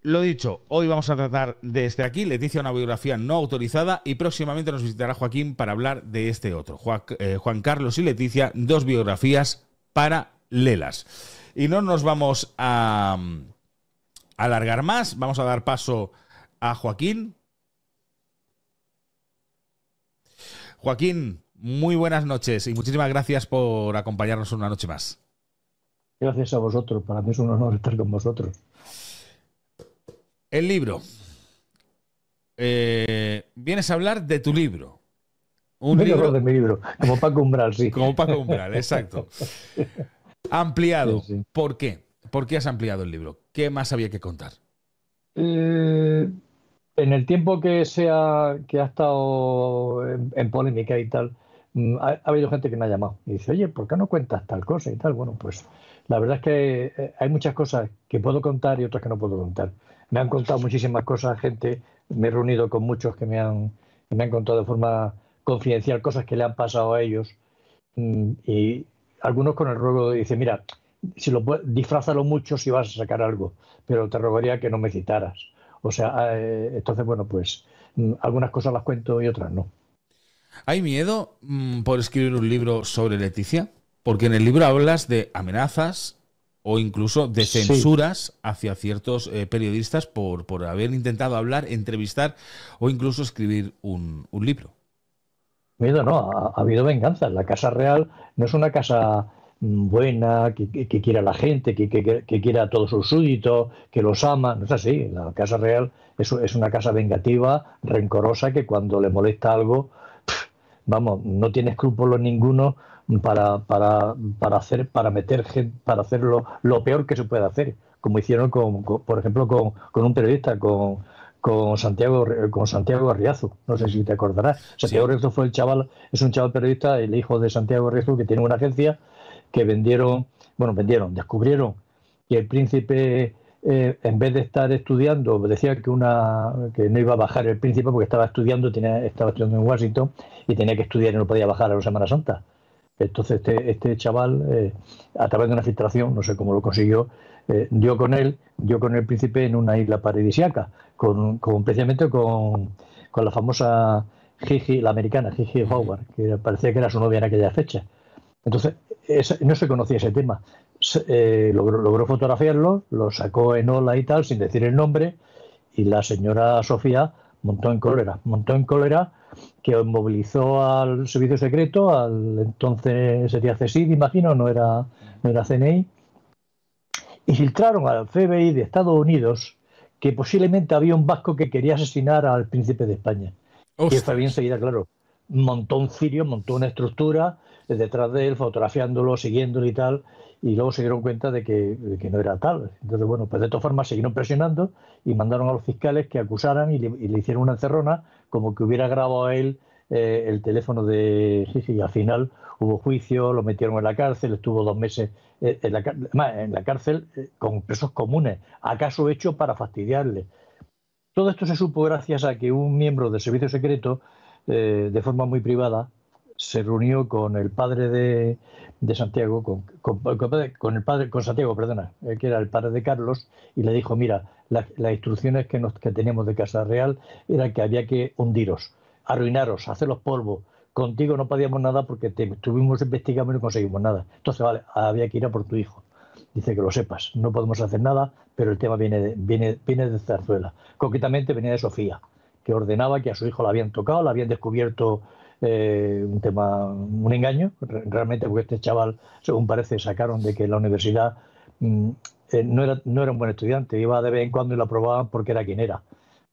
Lo dicho, hoy vamos a tratar desde aquí, Leticia, una biografía no autorizada, y próximamente nos visitará Joaquín para hablar de este otro. Juan Carlos y Leticia, dos biografías paralelas. Y no nos vamos a alargar más, vamos a dar paso a Joaquín. Joaquín, muy buenas noches y muchísimas gracias por acompañarnos una noche más. Gracias a vosotros, para mí es un honor estar con vosotros. El libro. Vienes a hablar de tu libro. Vengo a hablar de mi libro, como Paco Umbral, sí. Como Paco Umbral, exacto. Ampliado. Sí, sí. ¿Por qué? ¿Por qué has ampliado el libro? ¿Qué más había que contar? En el tiempo que ha estado en polémica y tal, ha habido gente que me ha llamado y dice, oye, ¿por qué no cuentas tal cosa y tal? Bueno, pues la verdad es que hay muchas cosas que puedo contar y otras que no puedo contar. Me han contado muchísimas cosas, gente, me he reunido con muchos que me han contado de forma confidencial cosas que le han pasado a ellos, y algunos con el ruego de, dice, mira, si lo disfrázalo mucho si vas a sacar algo, pero te rogaría que no me citaras. O sea, entonces, bueno, pues algunas cosas las cuento y otras no. ¿Hay miedo por escribir un libro sobre Leticia? Porque en el libro hablas de amenazas o incluso de Sí, censuras hacia ciertos periodistas por haber intentado hablar, entrevistar o incluso escribir un libro. miedo no, ha habido venganza. La Casa Real no es una casa buena, que quiera a la gente, que quiera a todos sus súbditos, que los ama. No es así. La Casa Real es una casa vengativa, rencorosa, que cuando le molesta algo, vamos, no tiene escrúpulos ninguno para meter gente, para hacer lo peor que se puede hacer, como hicieron por ejemplo, con un periodista, con Santiago Arriazu. No sé si te acordarás. Santiago Sí. Arriazu es un chaval periodista, el hijo de Santiago Arriazu, que tiene una agencia que descubrieron que el príncipe, en vez de estar estudiando, decía que no iba a bajar el príncipe porque estaba estudiando en Washington y tenía que estudiar y no podía bajar a la Semana Santa. Entonces este chaval, a través de una filtración, no sé cómo lo consiguió, dio con el príncipe en una isla paradisíaca, precisamente con la famosa Gigi, la americana, Gigi Ujú. Howard, que parecía que era su novia en aquella fecha. Entonces, no se conocía ese tema. Logró fotografiarlo, lo sacó en ola y tal, sin decir el nombre, y la señora Sofía montó en cólera, que movilizó al servicio secreto, al entonces sería CSID, imagino, no era CNI, y filtraron al FBI de Estados Unidos que posiblemente había un vasco que quería asesinar al príncipe de España. Y el FBI Ostras. enseguida, claro, montó un cirio, montó una estructura detrás de él, fotografiándolo, siguiéndolo y tal, y luego se dieron cuenta de que no era tal. Entonces, bueno, pues de todas formas siguieron presionando y mandaron a los fiscales que acusaran y le hicieron una encerrona, como que hubiera grabado a él el teléfono de Gigi, y al final hubo juicio, lo metieron en la cárcel, estuvo 2 meses en la cárcel, con presos comunes, acaso hecho para fastidiarle. Todo esto se supo gracias a que un miembro del servicio secreto, de forma muy privada, se reunió con el padre de Santiago, con Santiago, perdona, que era el padre de Carlos, y le dijo, mira, las instrucciones que teníamos de Casa Real era que había que hundiros, arruinaros, haceros polvo. Contigo no podíamos nada porque te estuvimos investigando y no conseguimos nada. Entonces, vale, había que ir a por tu hijo. Dice que lo sepas, no podemos hacer nada, pero el tema viene de Zarzuela. Concretamente venía de Sofía, que ordenaba que a su hijo la habían tocado, la habían descubierto, un engaño, realmente, porque este chaval, según parece, sacaron de que en la universidad, mm, no era un buen estudiante, iba de vez en cuando y lo aprobaban porque era quien era,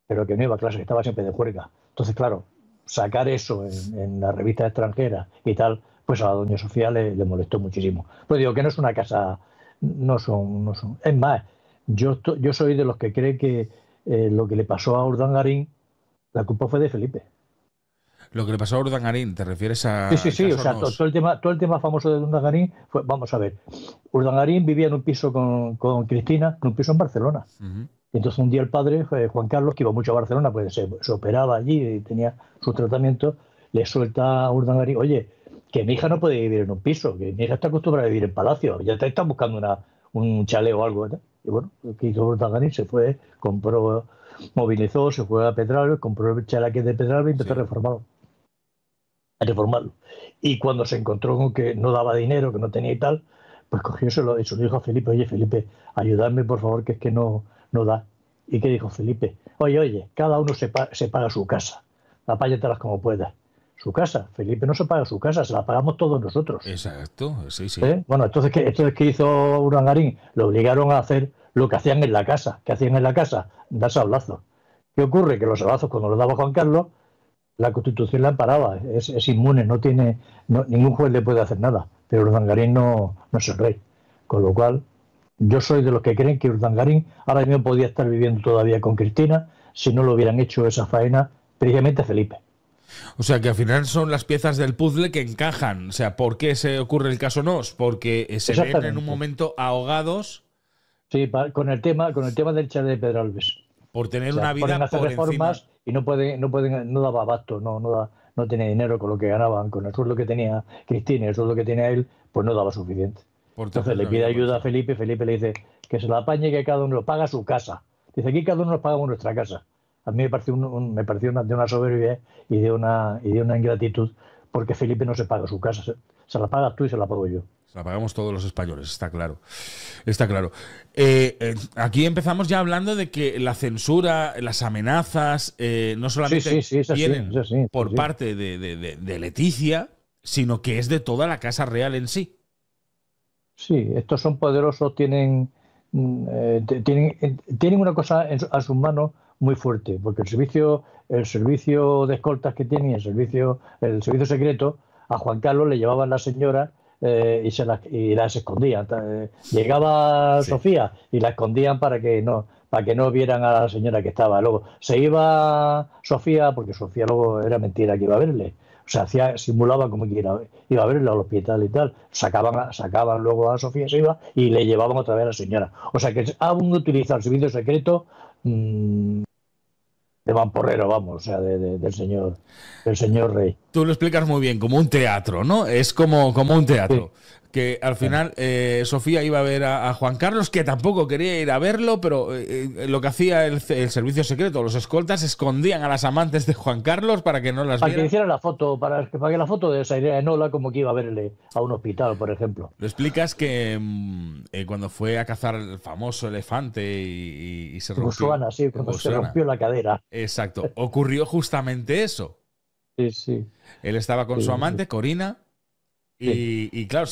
pero que no iba a clase, que estaba siempre de juerga. Entonces, claro, sacar eso en las revistas extranjeras y tal, pues a la doña Sofía le molestó muchísimo. Pues digo que no es una casa, no son. Es más, yo soy de los que cree que, lo que le pasó a Urdangarín, la culpa fue de Felipe. Lo que le pasó a Urdangarín, ¿te refieres Sí, sí, al sí, o caso sea, Nos? todo el tema famoso de Urdangarín fue, vamos a ver, Urdangarín vivía en un piso con Cristina, en un piso en Barcelona. Ujú. Y entonces un día el padre, Juan Carlos, que iba mucho a Barcelona, pues se operaba allí y tenía su tratamiento, le suelta a Urdangarín, oye, que mi hija no puede vivir en un piso, que mi hija está acostumbrada a vivir en palacio, ya te están buscando un chalet o algo, ¿no? Y bueno, lo que hizo Urdangarín se fue, movilizó, se fue a Pedralbes, compró el chalet de Pedralbes y empezó a reformarlo. Y cuando se encontró con que no daba dinero, que no tenía y tal, pues cogió y se lo dijo a Felipe: oye, Felipe, ayúdame por favor, que es que no da. ¿Y qué dijo Felipe? Oye, cada uno se paga su casa, apáñatelas como puedas. Su casa, Felipe no se paga su casa, se la pagamos todos nosotros. Exacto, sí. Bueno, entonces ¿qué hizo Urdangarín? Lo obligaron a hacer lo que hacían en la casa. ¿Qué hacían en la casa? Dar sablazos. ¿Qué ocurre? Que los sablazos, cuando los daba Juan Carlos, la Constitución la amparaba, es inmune, ningún juez le puede hacer nada, pero Urdangarín no es el rey. Con lo cual, yo soy de los que creen que Urdangarín ahora mismo podía estar viviendo todavía con Cristina si no lo hubieran hecho esa faena precisamente Felipe. O sea, que al final son las piezas del puzzle que encajan. O sea, ¿por qué se ocurre el caso Nos? Porque se ven en un momento ahogados. Sí, con el tema del chalet de Pedralbes. Por tener una vida hacer por reformas encima. No daba abasto, no tenía dinero con lo que ganaban, con el sueldo que tenía Cristina y el sueldo que tenía él, pues no daba suficiente. Entonces le pide ayuda a Felipe le dice que se la apañe, que cada uno paga su casa. Dice: aquí cada uno nos pagamos nuestra casa. A mí me pareció de una soberbia y de una ingratitud, porque Felipe no se paga su casa, se la pagas tú y se la pago yo. La pagamos todos los españoles, está claro. Está claro. Aquí empezamos ya hablando de que la censura, las amenazas, no solamente vienen por parte de Leticia, sino que es de toda la Casa Real en sí. Sí, estos son poderosos, tienen una cosa a sus manos muy fuerte, porque el servicio de escoltas que tienen, el servicio secreto, a Juan Carlos le llevaban las señoras y las escondían. Llegaba Sofía y la escondían para que no vieran a la señora que estaba. Luego se iba Sofía, porque Sofía luego era mentira que iba a verle. O sea, simulaba como que iba a verle al hospital y tal. Sacaban luego a Sofía, se iba y le llevaban otra vez a la señora. O sea, que aún utilizado el servicio secreto de mamporrero, vamos, o sea, del señor rey. Tú lo explicas muy bien, como un teatro, ¿no? Es como un teatro. Sí. Que al final Sofía iba a ver a Juan Carlos, que tampoco quería ir a verlo, pero lo que hacía el servicio secreto, los escoltas escondían a las amantes de Juan Carlos para que no las vieran. Para que hicieran la foto, para que la foto de esa idea de Nola como que iba a verle a un hospital, por ejemplo. Lo explicas que cuando fue a cazar el famoso elefante y se rompió. Botswana, sí, cuando se rompió la cadera. Exacto. Ocurrió justamente eso. Sí. Él estaba con su amante, Corina. Y claro,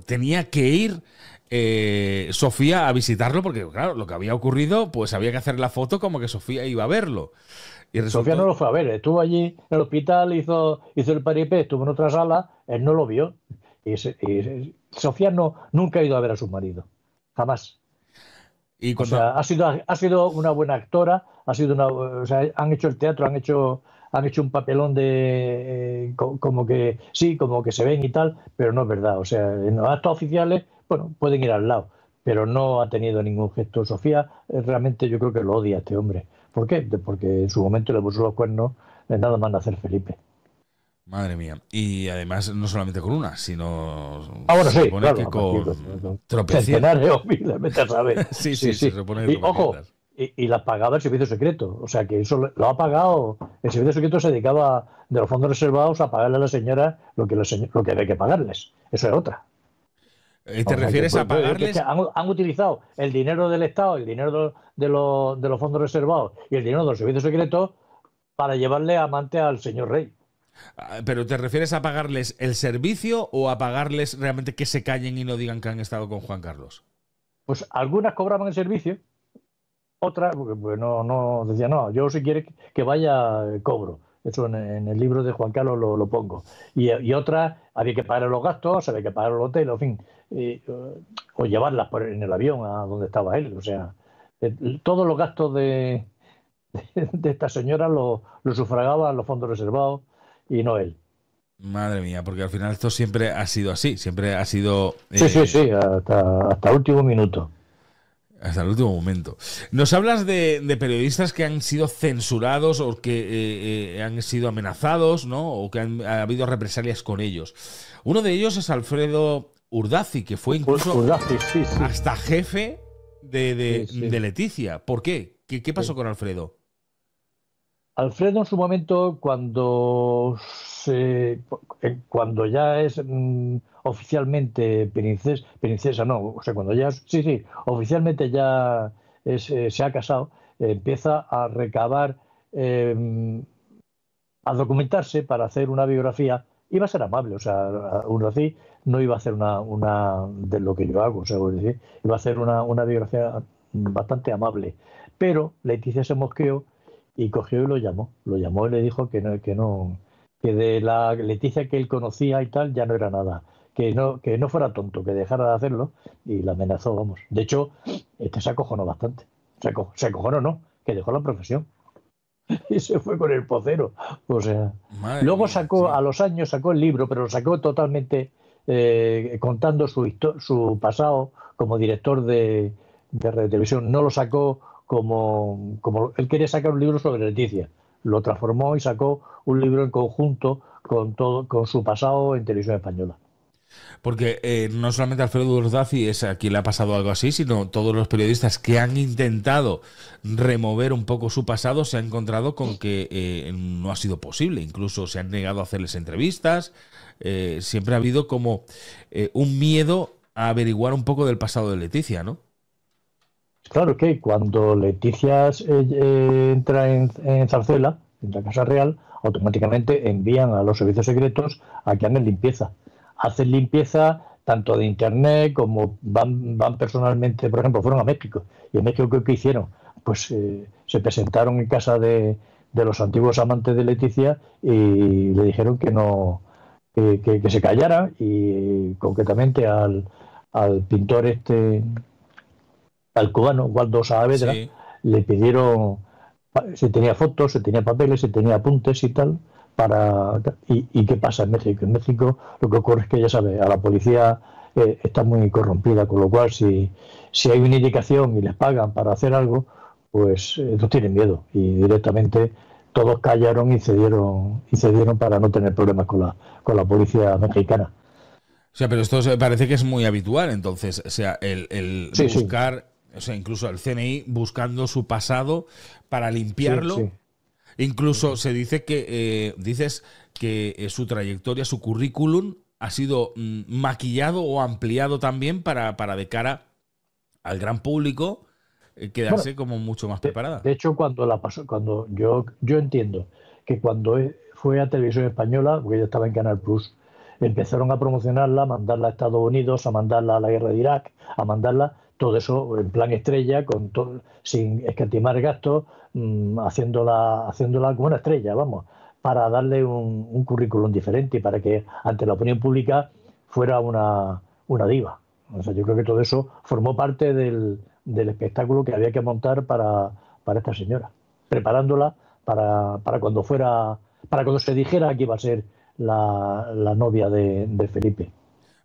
tenía que ir Sofía a visitarlo, porque claro, lo que había ocurrido, pues había que hacer la foto como que Sofía iba a verlo. Y Sofía no lo fue a ver, estuvo allí en el hospital, hizo el paripé, estuvo en otra sala, él no lo vio. Y Sofía nunca ha ido a ver a su marido, jamás. Y cuando... O sea, ha sido una buena actora, han hecho el teatro, han hecho un papelón de como que se ven y tal, pero no es verdad. O sea, en los actos oficiales, bueno, pueden ir al lado, pero no ha tenido ningún gesto. Sofía realmente yo creo que lo odia a este hombre. ¿Por qué? Porque en su momento le puso los cuernos nada más nacer Felipe. Madre mía. Y además no solamente con una, sino bueno, sí, claro, que con centenares, a saber. Sí, se supone que ojo, y las pagaba el servicio secreto. O sea, que eso lo ha pagado. El servicio secreto se dedicaba de los fondos reservados a pagarle a la señora lo que había que pagarles. Eso es otra. ¿Te refieres a pagarles? Han utilizado el dinero del Estado, el dinero de los fondos reservados y el dinero del servicio secreto para llevarle amante al señor rey. ¿Pero te refieres a pagarles el servicio o a pagarles realmente que se callen y no digan que han estado con Juan Carlos? Pues algunas cobraban el servicio, otras pues no decían, no, yo si quiere que vaya cobro. Eso en el libro de Juan Carlos lo pongo. Y otras había que pagar los gastos, había que pagar el hotel, en fin, o llevarlas en el avión a donde estaba él. O sea, todos los gastos de esta señora lo sufragaban los fondos reservados y no él. Madre mía, porque al final esto siempre ha sido así, siempre ha sido... Sí, hasta el último minuto. Hasta el último momento. Nos hablas de periodistas que han sido censurados o que han sido amenazados, ¿no? O que ha habido represalias con ellos. Uno de ellos es Alfredo Urdazi, que fue incluso Urdazi, sí, sí. hasta jefe Sí, sí. de Leticia. ¿Por qué? ¿Qué pasó Sí. con Alfredo? Alfredo en su momento, cuando ya es oficialmente princesa, no, o sea, cuando ya, sí, sí, oficialmente ya se ha casado, empieza a recabar, eh, a documentarse para hacer una biografía. Iba a ser amable, o sea, aún así no iba a hacer una de lo que yo hago, o sea, es decir, iba a hacer una biografía bastante amable. Pero Leticia se mosqueó y cogió y lo llamó y le dijo que de la Leticia que él conocía y tal ya no era nada, que no fuera tonto, que dejara de hacerlo y la amenazó, vamos. De hecho, este se acojonó bastante. Se acojonó, no, que dejó la profesión y se fue con el pocero. O sea, Madre luego mía, sacó, sí. a los años sacó el libro, pero lo sacó totalmente contando su pasado como director de radio y televisión. No lo sacó como él quería sacar un libro sobre Leticia. Lo transformó y sacó un libro en conjunto con todo, con su pasado en televisión española. Porque no solamente Alfredo Urdazi es a quien le ha pasado algo así, sino todos los periodistas que han intentado remover un poco su pasado se han encontrado con que no ha sido posible. Incluso se han negado a hacerles entrevistas. Siempre ha habido como un miedo a averiguar un poco del pasado de Leticia, ¿no? Claro que cuando Leticia entra en Zarzuela, en la Casa Real, automáticamente envían a los servicios secretos a que hagan limpieza. Hacen limpieza tanto de internet como van personalmente, por ejemplo, fueron a México. ¿Y en México qué hicieron? Pues se presentaron en casa de los antiguos amantes de Leticia y le dijeron que no, que se callara y concretamente al pintor al cubano Waldo Saavedra, Sí. le pidieron, se tenía fotos, se tenía papeles, se tenía apuntes y tal, ¿y qué pasa en México? En México lo que ocurre es que, ya sabes, a la policía está muy corrompida, con lo cual si hay una indicación y les pagan para hacer algo, pues no tienen miedo y directamente todos callaron y cedieron para no tener problemas con la policía mexicana. O sea, pero esto parece que es muy habitual, entonces, o sea, el Sí, sí, buscar, o sea, incluso el CNI buscando su pasado para sí, limpiarlo. sí. Incluso se dice que, dices que su trayectoria, su currículum ha sido maquillado o ampliado también para de cara al gran público Bueno, quedarse como mucho más preparada. de hecho, cuando la pasó, cuando yo entiendo que cuando fue a Televisión Española, porque ella estaba en Canal Plus, empezaron a promocionarla, a mandarla a Estados Unidos, a mandarla a la guerra de Irak, a mandarla, todo eso en plan estrella, sin escatimar gastos, haciéndola como una estrella, vamos, para darle un currículum diferente y para que ante la opinión pública fuera una diva. O sea, yo creo que todo eso formó parte del espectáculo que había que montar para esta señora, preparándola para cuando se dijera que iba a ser la novia de Felipe.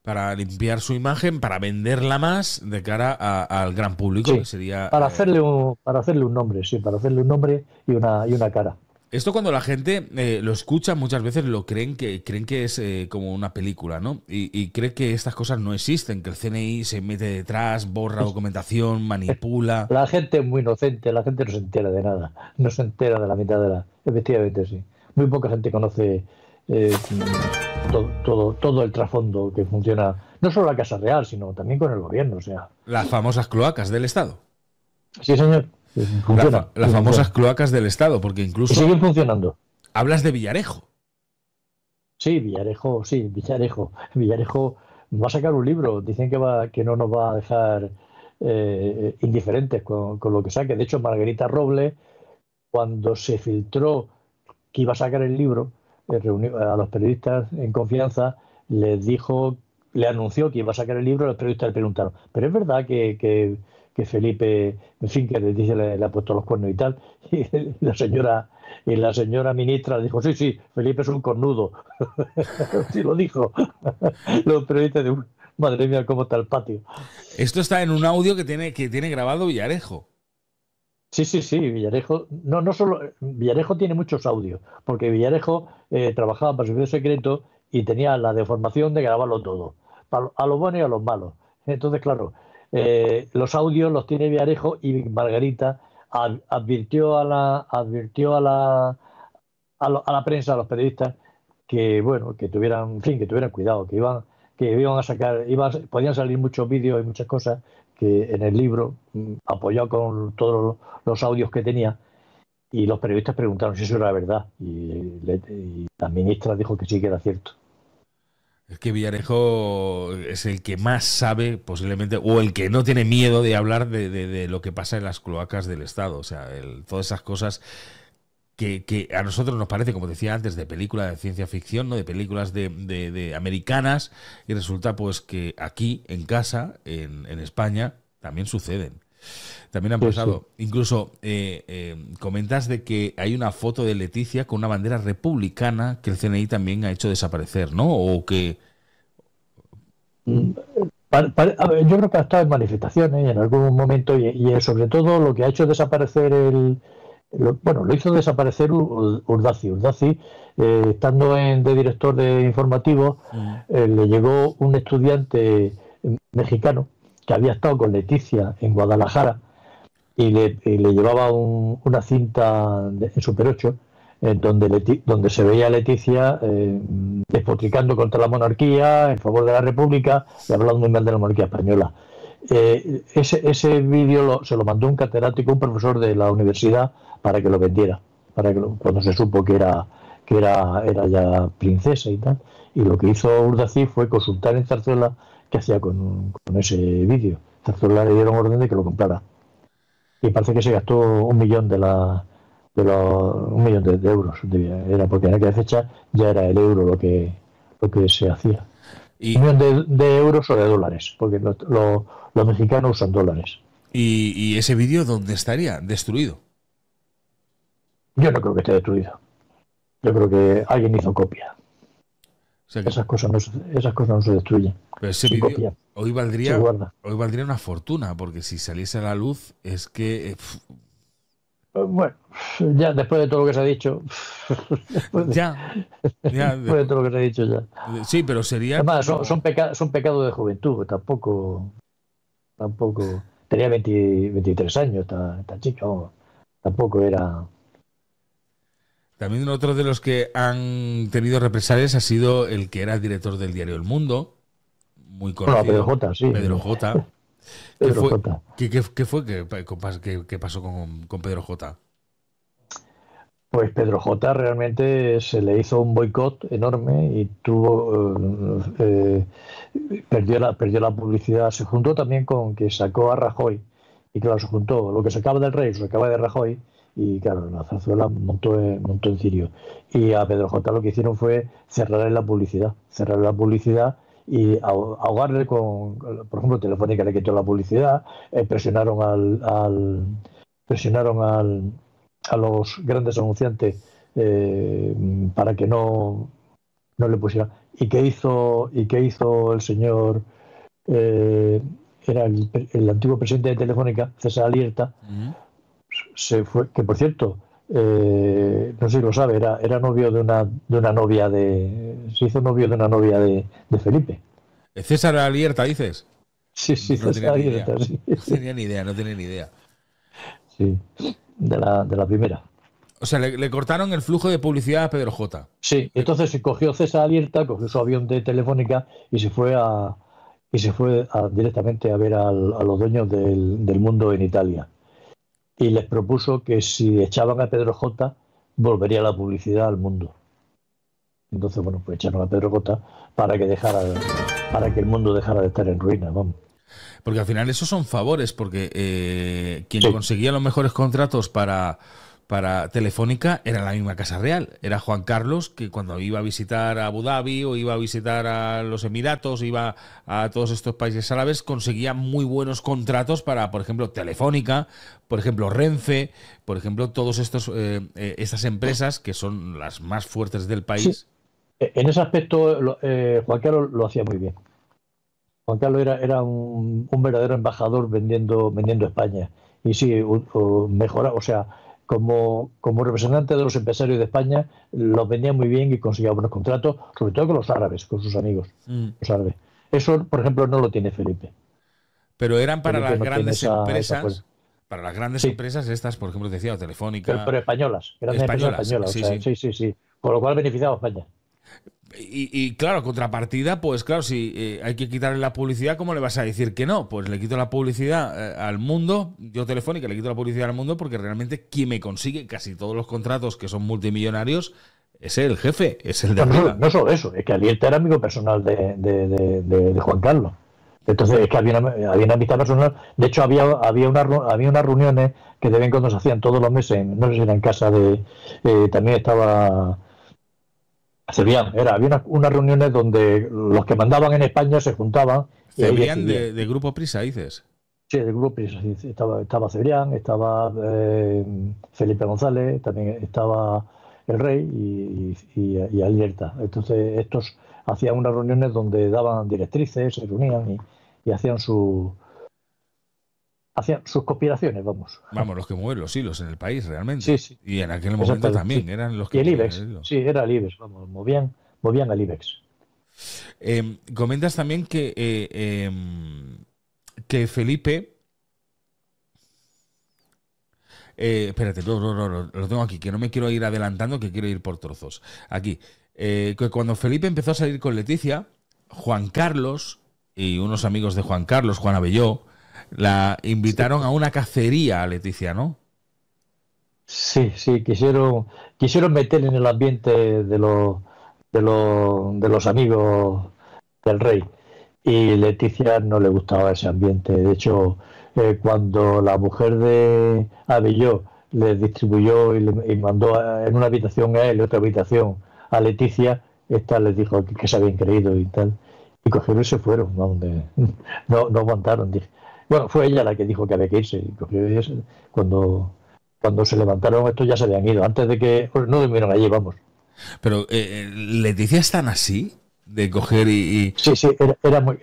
Para limpiar su imagen, para venderla más de cara al gran público, que Sí, sería... para hacerle un nombre, sí, para hacerle un nombre y una cara. Esto cuando la gente lo escucha muchas veces lo creen que es como una película, ¿no? Y cree que estas cosas no existen, que el CNI se mete detrás, borra documentación, manipula. La gente es muy inocente, la gente no se entera de nada, no se entera de la mitad de la... Efectivamente, sí. Muy poca gente conoce todo el trasfondo que funciona, no solo la Casa Real, sino también con el gobierno. O sea, Las famosas cloacas del Estado. sí, señor, funciona, Las famosas funciona. cloacas del Estado, porque Y incluso siguen funcionando. hablas de Villarejo. Sí, Villarejo va a sacar un libro. Dicen que no nos va a dejar indiferentes con lo que saque. De hecho, Margarita Robles, cuando se filtró que iba a sacar el libro, reunió a los periodistas en confianza, les dijo, le anunció que iba a sacar el libro, los periodistas le preguntaron, ¿pero es verdad que Felipe, en fin, que le ha puesto los cuernos y tal? Y la señora ministra dijo, sí, sí, Felipe es un cornudo. Sí lo dijo. Los periodistas de madre mía, cómo está el patio. Esto está en un audio que tiene grabado Villarejo. Sí, sí, sí, Villarejo, no solo, Villarejo tiene muchos audios, porque Villarejo trabajaba para el servicio secreto y tenía la deformación de grabarlo todo, a los buenos y a los malos. Entonces, claro, los audios los tiene Villarejo y Margarita a la prensa, a los periodistas, que bueno, que tuvieran, en fin, que tuvieran cuidado, que iban a sacar, podían salir muchos vídeos y muchas cosas que en el libro, apoyado con todos los audios que tenía, y los periodistas preguntaron si eso era verdad, y la ministra dijo que sí, que era cierto. Es que Villarejo es el que más sabe, posiblemente, o el que no tiene miedo de hablar de lo que pasa en las cloacas del Estado. O sea, todas esas cosas que a nosotros nos parece, como decía antes, de película de ciencia ficción, ¿no? De películas de americanas, y resulta pues que aquí, en casa, en España, también suceden. También han pasado. Sí. Incluso comentas de que hay una foto de Leticia con una bandera republicana que el CNI también ha hecho desaparecer, ¿no? O que... A ver, yo creo que ha estado en manifestaciones en algún momento y sobre todo lo que ha hecho desaparecer lo hizo desaparecer Urdaci. Urdaci, estando de director de informativos, le llegó un estudiante mexicano que había estado con Leticia en Guadalajara y le llevaba una cinta en Super 8 donde se veía a Leticia despotricando contra la monarquía, en favor de la República y hablando muy mal de la monarquía española. Ese vídeo se lo mandó un catedrático, un profesor de la universidad, para que lo vendiera, cuando se supo que era ya princesa y tal. Y lo que hizo Urdaci fue consultar en Zarzuela qué hacía con ese vídeo. Zarzuela le dieron orden de que lo comprara. Y parece que se gastó $1 millón de euros. Era porque en aquella fecha ya era el euro lo que se hacía. ¿1 millón de euros o de dólares? Porque los mexicanos usan dólares. ¿Y ese vídeo dónde estaría? ¿Destruido? Yo no creo que esté destruido. Yo creo que alguien hizo copia. O sea que... esas cosas no se destruyen. Pero ese vídeo hoy valdría una fortuna, porque si saliese a la luz es que... Bueno, ya después de todo lo que se ha dicho... después de todo lo que se ha dicho ya. Sí, pero sería... Además, son pecados de juventud. Tampoco... Tenía 23 años, tan chico. Tampoco era... También otro de los que han tenido represalias ha sido el que era director del diario El Mundo, muy conocido. Pedro J, sí. Pedro J. ¿Qué pasó con Pedro J? Pues Pedro J realmente se le hizo un boicot enorme y perdió la publicidad. Se juntó también con que sacó a Rajoy, y claro, se juntó lo que sacaba del rey, se sacaba de Rajoy. Y claro, la Zarzuela montó en Cirio. Y a Pedro J lo que hicieron fue cerrarle la publicidad y ahogarle con, por ejemplo, Telefónica le quitó la publicidad, presionaron a los grandes anunciantes para que no le pusieran. ¿Y qué hizo el señor? Era el antiguo presidente de Telefónica, César Alierta. Se fue, que por cierto, no sé si lo sabe, era novio de una novia se hizo novio de una novia de Felipe. ¿César Alierta dices? Sí, no César Alierta, sí. No tenía ni idea. Sí, de la primera. O sea, le cortaron el flujo de publicidad a Pedro J. Sí, entonces se cogió César Alierta, cogió su avión de Telefónica y se fue directamente a ver a los dueños del Mundo en Italia. Y les propuso que si echaban a Pedro J, volvería la publicidad al Mundo. Entonces, bueno, pues echaron a Pedro J para que el Mundo dejara de estar en ruinas, vamos. Porque al final esos son favores, porque quien conseguía los mejores contratos para Telefónica era la misma Casa Real. Era Juan Carlos, que cuando iba a visitar a Abu Dhabi o iba a visitar a los Emiratos, iba a todos estos países árabes, conseguía muy buenos contratos para, por ejemplo, Telefónica, por ejemplo, Renfe, por ejemplo, todos estas empresas que son las más fuertes del país. Sí. En ese aspecto, Juan Carlos lo hacía muy bien. Juan Carlos era un verdadero embajador vendiendo España. Y sí, mejora, o sea, como representante de los empresarios de España, los vendía muy bien y conseguía buenos contratos, sobre todo con los árabes, con sus amigos, los árabes. Eso, por ejemplo, no lo tiene Felipe. Pero eran para Felipe las no tiene grandes esa fuerza. empresas, para las grandes Sí, empresas estas, por ejemplo, te decía, Telefónica, pero españolas, grandes empresas españolas, españolas, o sí, sea, sí. sí, sí, sí. Con lo cual beneficiaba a España. Y claro, contrapartida, pues claro, si hay que quitarle la publicidad, ¿cómo le vas a decir que no? Pues le quito la publicidad al mundo, yo Telefónica le quito la publicidad al mundo porque realmente quien me consigue casi todos los contratos que son multimillonarios es el jefe, es el de No, arriba. no solo eso, es que Alieta era amigo personal de Juan Carlos. Entonces es que había una amistad personal. De hecho, había unas reuniones que de vez en cuando se hacían todos los meses, no sé si era en casa de... también estaba Cebrián, había unas reuniones donde los que mandaban en España se juntaban y ahí Cebrián decidían. de Grupo Prisa, dices. Sí, del grupo Prisa, sí, sí, estaba Cebrián, estaba Felipe González, también estaba el Rey y Alierta. Entonces estos hacían unas reuniones donde daban directrices, se reunían y hacían sus conspiraciones, vamos. Vamos, los que mueven los hilos en el país, Sí, realmente. sí, Y en aquel momento exactamente, también sí. eran los que Y el movían el IBEX, hilo. sí, era el IBEX, vamos, movían al IBEX. Comentas también que Felipe. Espérate, no, lo tengo aquí, que no me quiero ir adelantando, que quiero ir por trozos. Aquí. Que cuando Felipe empezó a salir con Leticia, Juan Carlos y unos amigos de Juan Carlos, Juan Abelló, la invitaron a una cacería a Leticia, ¿no? Sí, sí, quisieron meter en el ambiente de los amigos del rey. Y Leticia no le gustaba ese ambiente. De hecho, cuando la mujer de Abelló le distribuyó y mandó en una habitación a él y otra habitación a Leticia, esta les dijo que se habían creído y tal. Y cogieron y se fueron, ¿no? No aguantaron. Bueno, fue ella la que dijo que había que irse. Y cogió y cuando se levantaron, estos ya se habían ido. Antes de que... No durmieron allí, vamos. Pero Leticia es tan así, de coger Sí, sí,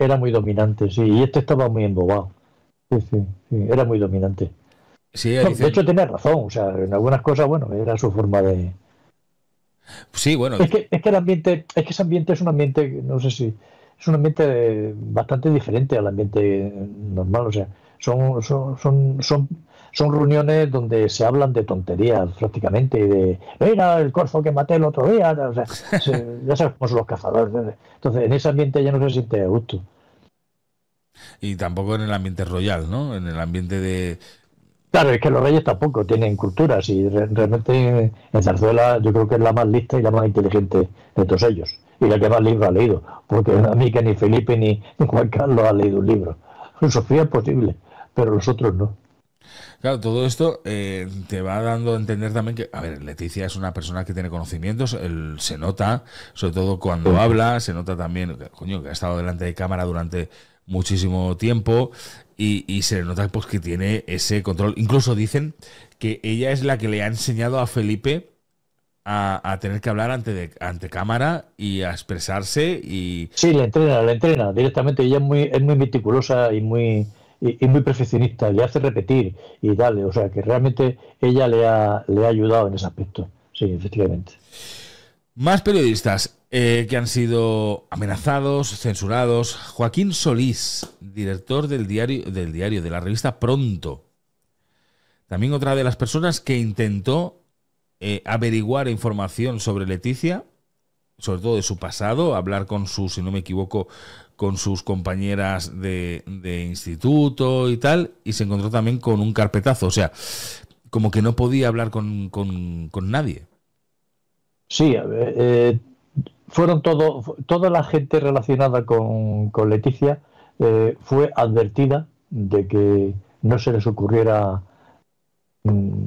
era muy dominante, sí, y este estaba muy embobado. Sí, sí, sí, era muy dominante. si ella No, de dice, hecho, tenía razón, o sea, en algunas cosas, bueno, era su forma de... sí, bueno, Es que ese ambiente es un ambiente, no sé si, es un ambiente bastante diferente al ambiente normal, o sea, son reuniones donde se hablan de tonterías prácticamente, y de, mira el corzo que maté el otro día, o sea, ya sabes cómo son los cazadores, ¿no? Entonces en ese ambiente ya no se siente a gusto. y tampoco en el ambiente royal, ¿no? En el ambiente de... Claro, es que los reyes tampoco tienen culturas y realmente en Zarzuela yo creo que es la más lista y la más inteligente de todos ellos y la que más libros ha leído, porque a mí que ni Felipe ni Juan Carlos ha leído un libro. Sofía es posible, pero los otros no. Claro, todo esto te va dando a entender también que, a ver, Leticia es una persona que tiene conocimientos, él se nota, sobre todo cuando habla, se nota también, coño, que ha estado delante de cámara durante muchísimo tiempo y se le nota pues que tiene ese control. Incluso dicen que ella es la que le ha enseñado a Felipe a tener que hablar ante cámara y a expresarse y... Sí, le entrena directamente. Ella es muy meticulosa y muy perfeccionista, le hace repetir y dale. O sea, que realmente ella le ha ayudado en ese aspecto. Sí, efectivamente. Más periodistas que han sido amenazados, censurados. Joaquín Solís, director del diario de la revista Pronto. También otra de las personas que intentó averiguar información sobre Leticia, sobre todo de su pasado, hablar con sus, si no me equivoco, con sus compañeras de instituto y tal, y se encontró también con un carpetazo. O sea, como que no podía hablar con nadie. Sí, a ver, toda la gente relacionada con Leticia fue advertida de que no se les ocurriera mm,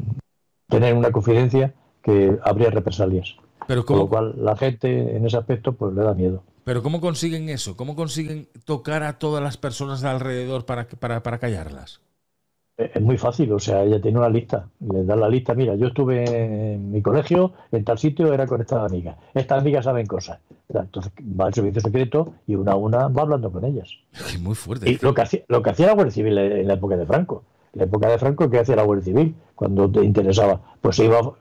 tener una confidencia que habría represalias. Pero Con lo ¿cómo, cual la gente en ese aspecto pues le da miedo. pero ¿cómo consiguen eso? ¿Cómo consiguen tocar a todas las personas de alrededor para callarlas? Es muy fácil, o sea, ella tiene una lista, le dan la lista, mira, yo estuve en mi colegio, en tal sitio, era con estas amigas. Estas amigas saben cosas. Entonces va al servicio secreto y una a una va hablando con ellas. Es muy fuerte. Y lo que hacía la Guardia Civil en la época de Franco. En la época de Franco, ¿qué hacía la Guardia Civil cuando te interesaba? Pues iba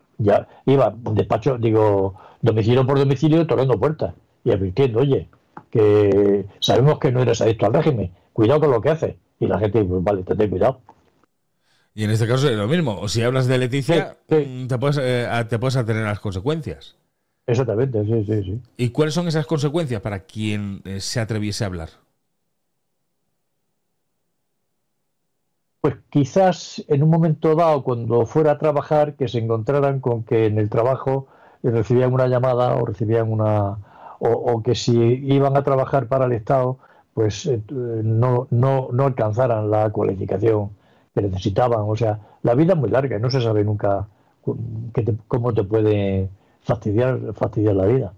despacho, digo, domicilio por domicilio, tocando puertas y advirtiendo, oye, que sabemos que no eres adicto al régimen, cuidado con lo que haces. Y la gente, pues vale, ten cuidado. Y en este caso es lo mismo. O si hablas de Leticia, Sí. te puedes atener a las consecuencias. Exactamente, sí. ¿Y cuáles son esas consecuencias para quien se atreviese a hablar? Pues quizás en un momento dado, cuando fuera a trabajar, que se encontraran con que en el trabajo recibían una llamada o recibían o que si iban a trabajar para el Estado, pues no alcanzaran la cualificación que necesitaban. O sea, la vida es muy larga y no se sabe nunca cómo te puede fastidiar la vida.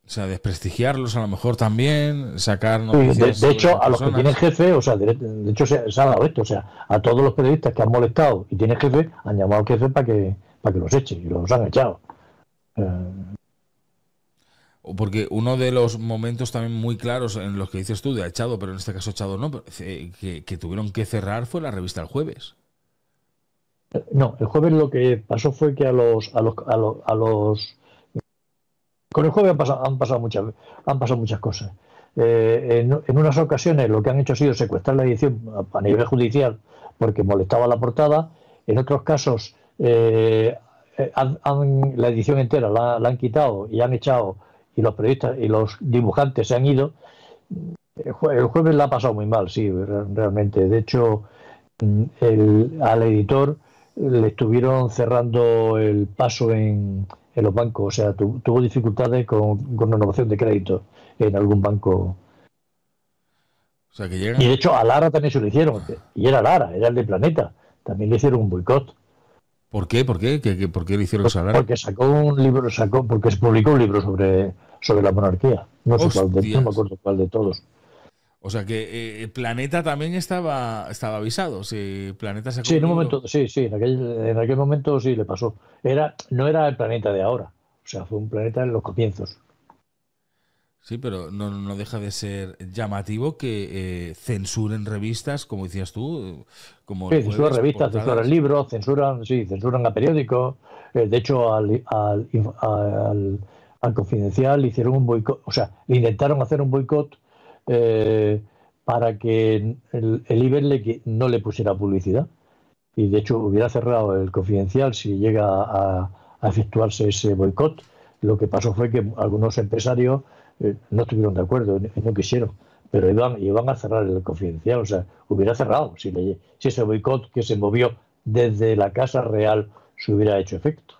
O sea, desprestigiarlos a lo mejor también, sacar Sí, noticias de sobre esas hecho, a los que tienen personas. jefe, o sea, de hecho se ha dado esto, o sea, a todos los periodistas que han molestado y tienen jefe, han llamado al jefe para que los eche y los han echado. Eh, O porque uno de los momentos también muy claros en los que dices tú de echado, pero en este caso echado no, pero, que tuvieron que cerrar fue la revista El Jueves. no, el jueves lo que pasó fue que con el jueves han pasado muchas cosas. En unas ocasiones lo que han hecho ha sido secuestrar la edición a nivel judicial porque molestaba la portada. En otros casos la edición entera la han quitado y han echado y los periodistas y los dibujantes se han ido. El jueves la ha pasado muy mal, sí, realmente. De hecho, al editor le estuvieron cerrando el paso en los bancos, o sea, tuvo dificultades con renovación de crédito en algún banco. O sea, que Y de llegan... hecho a Lara también se lo hicieron, y era Lara, era el de Planeta, también le hicieron un boicot, ¿Por qué? ¿Por qué? ¿Por qué le hicieron saber? porque porque se publicó un libro sobre la monarquía, no sé cuál, no me Hostias. acuerdo cuál de todos. O sea que Planeta también estaba avisado. Si Planeta sacó Sí, un en un libro. momento, sí, en aquel momento sí le pasó. No era el planeta de ahora, o sea, fue un planeta en los comienzos. Sí, pero no deja de ser llamativo que censuren revistas, como decías tú, como El Sí, censuran Jueves, revistas, censuran portadas. libros, censuran a periódicos. De hecho, al Confidencial le hicieron un boicot, o sea, le intentaron hacer un boicot eh, para que el IBEX no le pusiera publicidad. Y de hecho hubiera cerrado el Confidencial si llega a efectuarse ese boicot. Lo que pasó fue que algunos empresarios no estuvieron de acuerdo y no quisieron, pero iban a cerrar el Confidencial, o sea, hubiera cerrado si ese boicot que se movió desde la Casa Real se hubiera hecho efecto.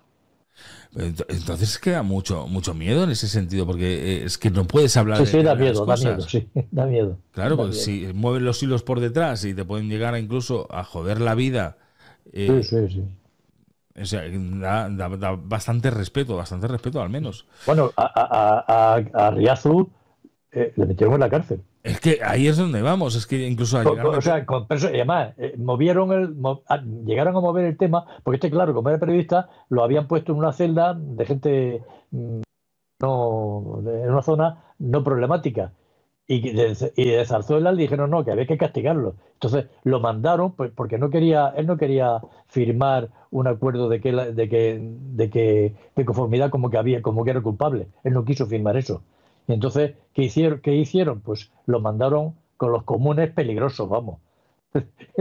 Entonces queda mucho miedo en ese sentido, porque es que no puedes hablar Sí, de sí, determinadas da miedo, cosas. sí, da miedo, Claro, da porque miedo. si mueven los hilos por detrás y te pueden llegar incluso a joder la vida, Sí, eh, sí. o sea, da bastante respeto al menos. Bueno, a Riazu le metieron en la cárcel. Es que ahí es donde vamos, es que incluso a llegar a O meter... sea, y además, llegaron a mover el tema, porque claro, como era periodista, lo habían puesto en una celda de gente en una zona no problemática. Y de Zarzuela le dijeron no, que había que castigarlo. Entonces lo mandaron, pues, porque él no quería firmar un acuerdo de conformidad como que era culpable. Él no quiso firmar eso. Y entonces, ¿qué hicieron? Pues lo mandaron con los comunes peligrosos, vamos.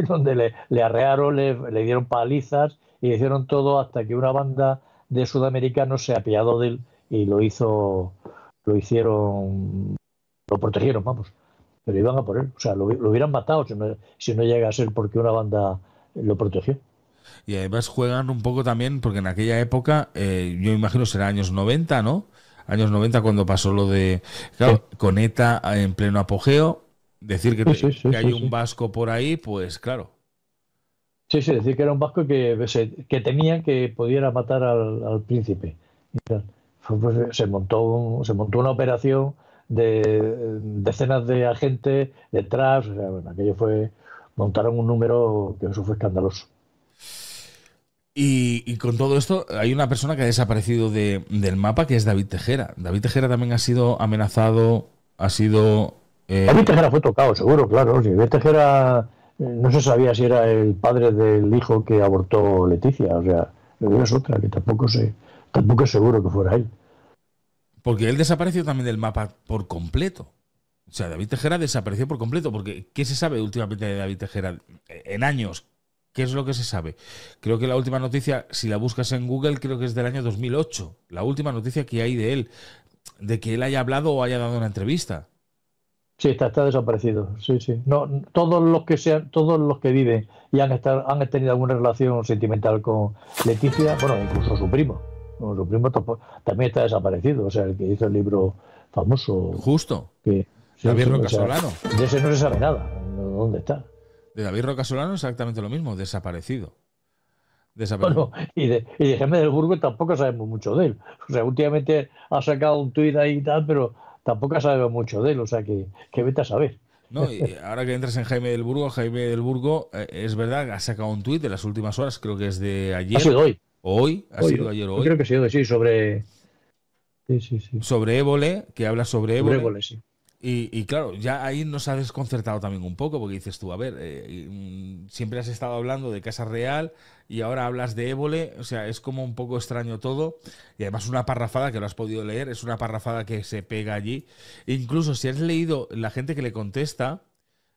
Donde le arrearon, le dieron palizas y hicieron todo hasta que una banda de sudamericanos se apiadó de él y lo hicieron, lo protegieron, vamos. Pero iban a por él, o sea, lo hubieran matado si no llega a ser porque una banda lo protegió. Y además juegan un poco también, porque en aquella época, yo imagino será años 90, ¿no? Años 90 cuando pasó lo de, Sí, claro, con ETA en pleno apogeo, decir sí, sí, sí, que hay sí, un sí. vasco por ahí, pues claro. Sí, sí, decir que era un vasco que temían que pudiera matar al príncipe. Pues, se montó una operación de decenas de agentes detrás, o sea, bueno, montaron un número que eso fue escandaloso. Y con todo esto, hay una persona que ha desaparecido del mapa, que es David Tejera. David Tejera también ha sido amenazado, ha sido... David Tejera fue tocado, seguro, claro. Si David Tejera no se sabía si era el padre del hijo que abortó Leticia, o sea, es otra, que tampoco es seguro que fuera él. porque él desapareció también del mapa por completo. O sea, David Tejera desapareció por completo, porque ¿qué se sabe últimamente de David Tejera? En años, ¿qué es lo que se sabe? Creo que la última noticia, si la buscas en Google, creo que es del año 2008. La última noticia que hay de él, de que él haya hablado o haya dado una entrevista. Sí, está desaparecido. Sí, sí. No, todos los que viven y han tenido alguna relación sentimental con Leticia, bueno, incluso su primo. Bueno, su primo también está desaparecido, o sea, el que hizo el libro famoso. Justo. Que, sí, David sí, Roca o sea, Solano. de ese no se sabe nada. ¿Dónde está? De David Roca Solano exactamente lo mismo, desaparecido. Desaparecido. Bueno, y de Jaime del Burgo tampoco sabemos mucho de él. O sea, últimamente ha sacado un tuit ahí y tal, pero tampoco sabemos mucho de él. O sea, que vete a saber. No, y ahora que entras en Jaime del Burgo, es verdad, ha sacado un tuit de las últimas horas, creo que es de ayer. Ha sido hoy. O hoy, ha Hoy, sido ayer o yo hoy. creo que sí, sí, sobre. Sí, sí, sí. Sobre Évole, que habla sobre Évole. Évole, sí. Y claro, ya ahí nos ha desconcertado también un poco, porque dices tú, a ver, siempre has estado hablando de Casa Real y ahora hablas de Évole, o sea, es como un poco extraño todo. Y además una parrafada, que lo has podido leer, es una parrafada que se pega allí. Incluso si has leído la gente que le contesta,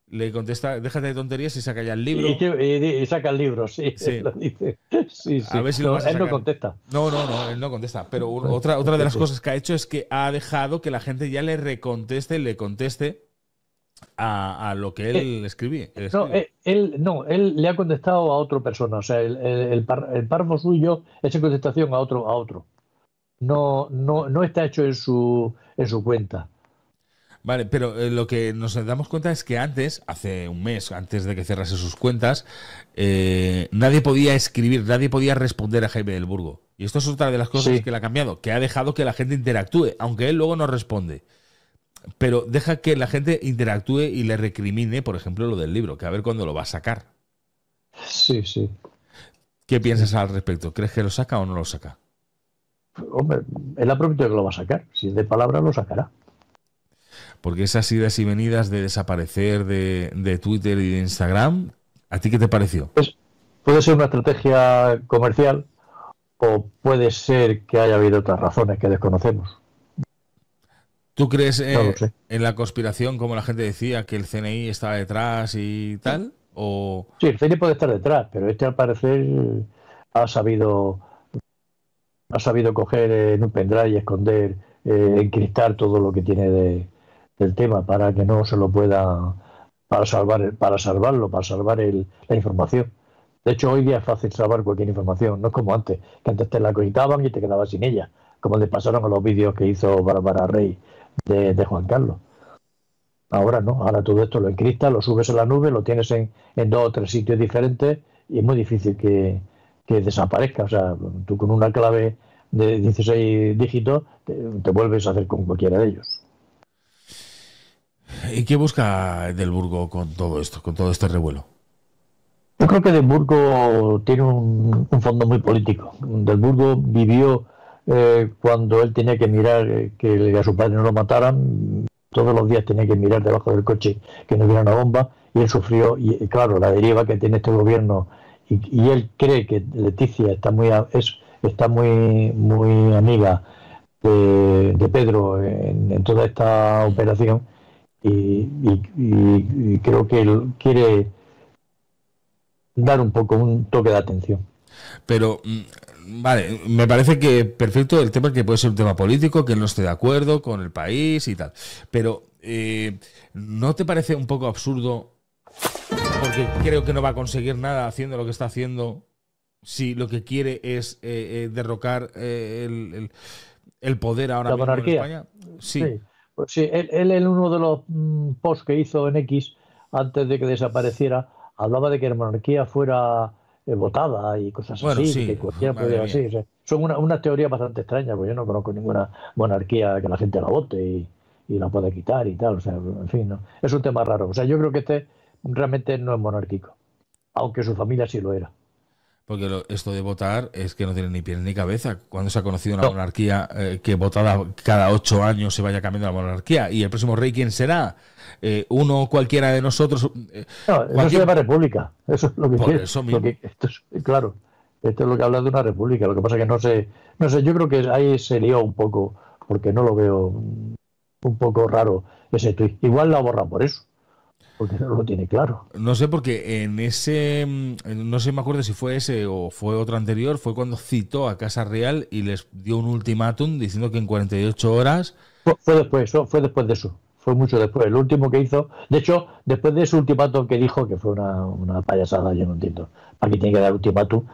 déjate de tonterías y saca ya el libro. Y saca el libro, sí, Sí. Lo dice. Sí, sí. A ver si lo vas a Él no sacar. contesta. No, él no contesta. Pero otra de las cosas que ha hecho es que ha dejado que la gente ya le conteste a lo que él escribía. Él le ha contestado a otra persona. O sea, el párrafo suyo es en contestación a otro. No está hecho en su cuenta. Vale, pero lo que nos damos cuenta es que antes, hace un mes, antes de que cerrase sus cuentas, nadie podía escribir, nadie podía responder a Jaime del Burgo. Y esto es otra de las cosas que le ha cambiado, que ha dejado que la gente interactúe, aunque él luego no responde. Pero deja que la gente interactúe y le recrimine, por ejemplo, lo del libro, que a ver cuándo lo va a sacar. Sí, sí. ¿Qué piensas al respecto? ¿Crees que lo saca o no lo saca? Hombre, él ha prometido que lo va a sacar. Si es de palabra, lo sacará. Porque esas idas y venidas de desaparecer de Twitter y de Instagram, ¿a ti qué te pareció? Pues puede ser una estrategia comercial o puede ser que haya habido otras razones que desconocemos. ¿Tú crees No lo sé. en la conspiración, como la gente decía, que el CNI estaba detrás y tal? ¿O Sí, el CNI puede estar detrás, pero este al parecer ha sabido, ha sabido coger en un pendrive y esconder, encriptar todo lo que tiene del tema para que no se lo pueda, para salvarlo, para salvar la información. De hecho, hoy día es fácil salvar cualquier información, no es como antes, que antes te la conectaban y te quedabas sin ella, como le pasaron a los vídeos que hizo Bárbara Rey de Juan Carlos. Ahora no, ahora todo esto lo encriptas, lo subes a la nube, lo tienes en 2 o 3 sitios diferentes y es muy difícil que desaparezca. O sea, tú con una clave de 16 dígitos te vuelves a hacer con cualquiera de ellos. ¿Y qué busca Del Burgo con todo esto, con todo este revuelo? Yo creo que Del Burgo tiene un fondo muy político. Del Burgo vivió cuando él tenía que mirar que a su padre no lo mataran. Todos los días tenía que mirar debajo del coche que no hubiera una bomba y él sufrió, y claro, la deriva que tiene este gobierno y él cree que Leticia está muy amiga de Pedro en toda esta operación y creo que él quiere dar un toque de atención. Pero, vale, me parece que perfecto el tema, que puede ser un tema político, que él no esté de acuerdo con el país y tal. Pero, ¿no te parece un poco absurdo? Porque creo que no va a conseguir nada haciendo lo que está haciendo, si lo que quiere es derrocar el poder ahora La mismo en monarquía. España. Sí. Pues sí, él en uno de los posts que hizo en X antes de que desapareciera hablaba de que la monarquía fuera votada y cosas Bueno, así, sí, que cualquiera madre podía mía. así. O sea, son unas teorías bastante extrañas, porque yo no conozco ninguna monarquía que la gente la vote y la pueda quitar y tal. O sea, en fin, no. Es un tema raro. O sea, yo creo que este realmente no es monárquico, aunque su familia sí lo era. Porque esto de votar es que no tiene ni pies ni cabeza. Cuando se ha conocido una No, monarquía que votada cada 8 años se vaya cambiando la monarquía? ¿Y el próximo rey quién será? Uno cualquiera de nosotros. no, eso se Cualquier... llama república. Eso es lo que Por quiere. eso mismo. Claro, esto es lo que habla de una república. Lo que pasa es que no sé, yo creo que ahí se lió un poco, porque no lo veo. un poco raro ese tuit. Igual lo ha borrado por eso, porque no lo tiene claro. No sé, porque en ese, no sé, me acuerdo si fue ese o fue otro anterior, fue cuando citó a Casa Real y les dio un ultimátum diciendo que en 48 horas... Fue después de eso. Fue mucho después. El último que hizo, de hecho, después de ese ultimátum que dijo, que fue una payasada, yo no entiendo. ¿Para qué tiene que dar ultimátum?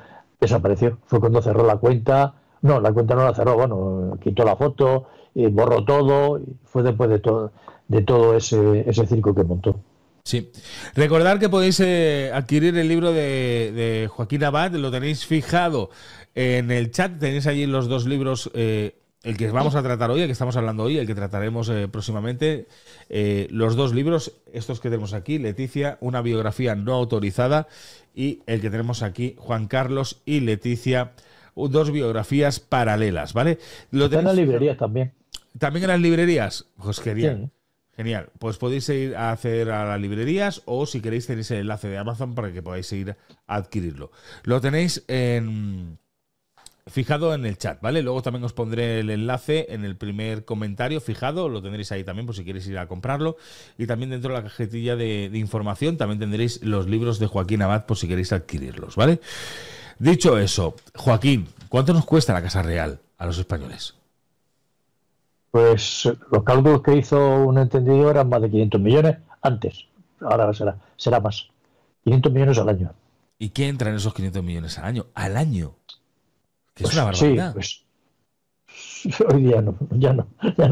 Desapareció. Fue cuando cerró la cuenta. No, la cuenta no la cerró. Bueno, quitó la foto, borró todo. Y fue después de todo ese circo que montó. Sí. Recordad que podéis adquirir el libro de Joaquín Abad, lo tenéis fijado en el chat, tenéis allí los dos libros, el que vamos a tratar hoy, el que estamos hablando hoy, el que trataremos próximamente, los dos libros, estos que tenemos aquí, Leticia, una biografía no autorizada, y el que tenemos aquí, Juan Carlos y Leticia, dos biografías paralelas, ¿vale? Está en las librerías también. ¿También en las librerías? Pues quería. Sí. Genial, pues podéis ir a acceder a las librerías o si queréis tenéis el enlace de Amazon para que podáis ir a adquirirlo. Lo tenéis fijado en el chat, ¿vale? Luego también os pondré el enlace en el primer comentario fijado, lo tendréis ahí también por si queréis ir a comprarlo. Y también dentro de la cajetilla de información también tendréis los libros de Joaquín Abad por si queréis adquirirlos, ¿vale? Dicho eso, Joaquín, ¿cuánto nos cuesta la Casa Real a los españoles? Pues los cálculos que hizo un entendido eran más de 500 millones antes. Ahora será más. 500 millones al año. ¿Y qué entra en esos 500 millones al año? ¿Al año? Que es una barbaridad. Sí, pues hoy día ya no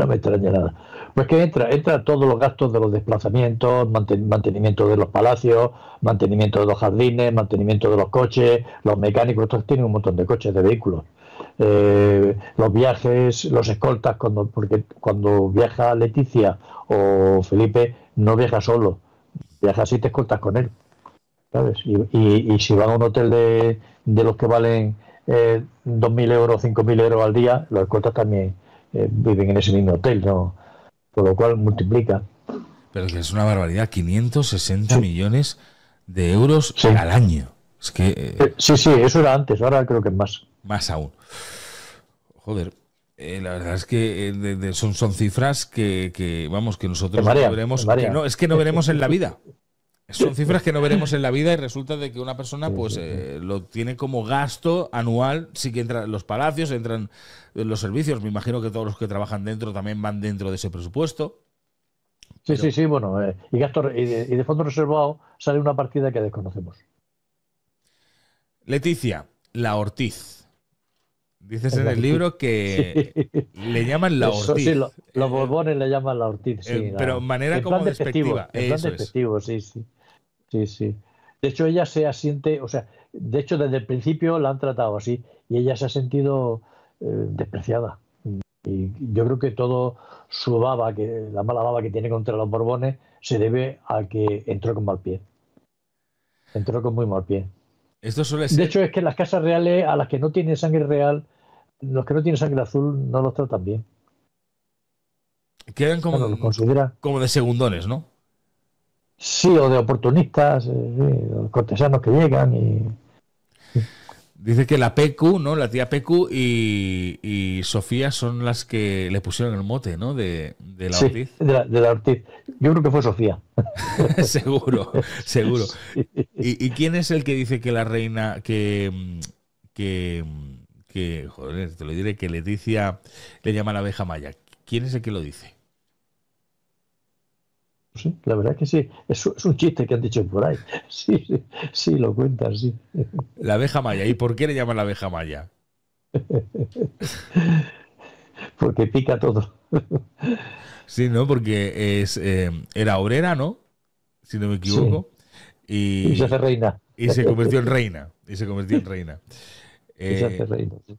me extraña nada. Pues que entra todos los gastos de los desplazamientos, mantenimiento de los palacios, mantenimiento de los jardines, mantenimiento de los coches, los mecánicos, estos tienen un montón de coches, de vehículos. Los viajes, los escoltas, porque cuando viaja Leticia o Felipe no viaja solo, viaja así, te escoltas con él, ¿sabes? Y si van a un hotel de los que valen 2.000 euros, 5.000 euros al día, los escoltas también viven en ese mismo hotel, ¿no? Por lo cual multiplica. Pero que es una barbaridad, 560 millones de euros al año. Es que sí, eso era antes, ahora creo que es más. Más aún. Joder, la verdad es que son cifras que vamos, que nosotros no veremos. Que no veremos en la vida. Son cifras que no veremos en la vida y resulta de que una persona pues lo tiene como gasto anual. Sí que entran los palacios, entran los servicios. Me imagino que todos los que trabajan dentro también van dentro de ese presupuesto. Sí, bueno, y de fondo reservado sale una partida que desconocemos. Leticia, la Ortiz. Dices en el libro que le llaman la Ortiz. Sí, los Borbones le llaman la Ortiz. Sí, pero manera como despectiva. En plan despectivo, sí. De hecho, ella se asiente, o sea, de hecho, desde el principio la han tratado así y ella se ha sentido despreciada. Y yo creo que todo su baba, la mala baba que tiene contra los Borbones, se debe a que entró con mal pie. Entró con muy mal pie. Esto suele ser... De hecho, es que las casas reales, a las que no tienen sangre real, los que no tienen sangre azul no los tratan bien. Quedan como de segundones, ¿no? Sí, o de oportunistas, los cortesanos que llegan y... Dice que la Pecu, ¿no? La tía Pecu y Sofía son las que le pusieron el mote, ¿no? De la Ortiz. Sí, de la Ortiz. Yo creo que fue Sofía. seguro. Sí. ¿Y quién es el que dice que la reina, que joder, te lo diré, que Leticia le llama la abeja maya? ¿Quién es el que lo dice? Sí, la verdad es que sí. Es un chiste que han dicho por ahí. Sí, lo cuentan, sí. La abeja maya. ¿Y por qué le llaman la abeja maya? Porque pica todo. Sí, ¿no? Porque era obrera, ¿no? Si no me equivoco. Sí. Y se hace reina. Y se convirtió en reina. Y se hace reina, sí.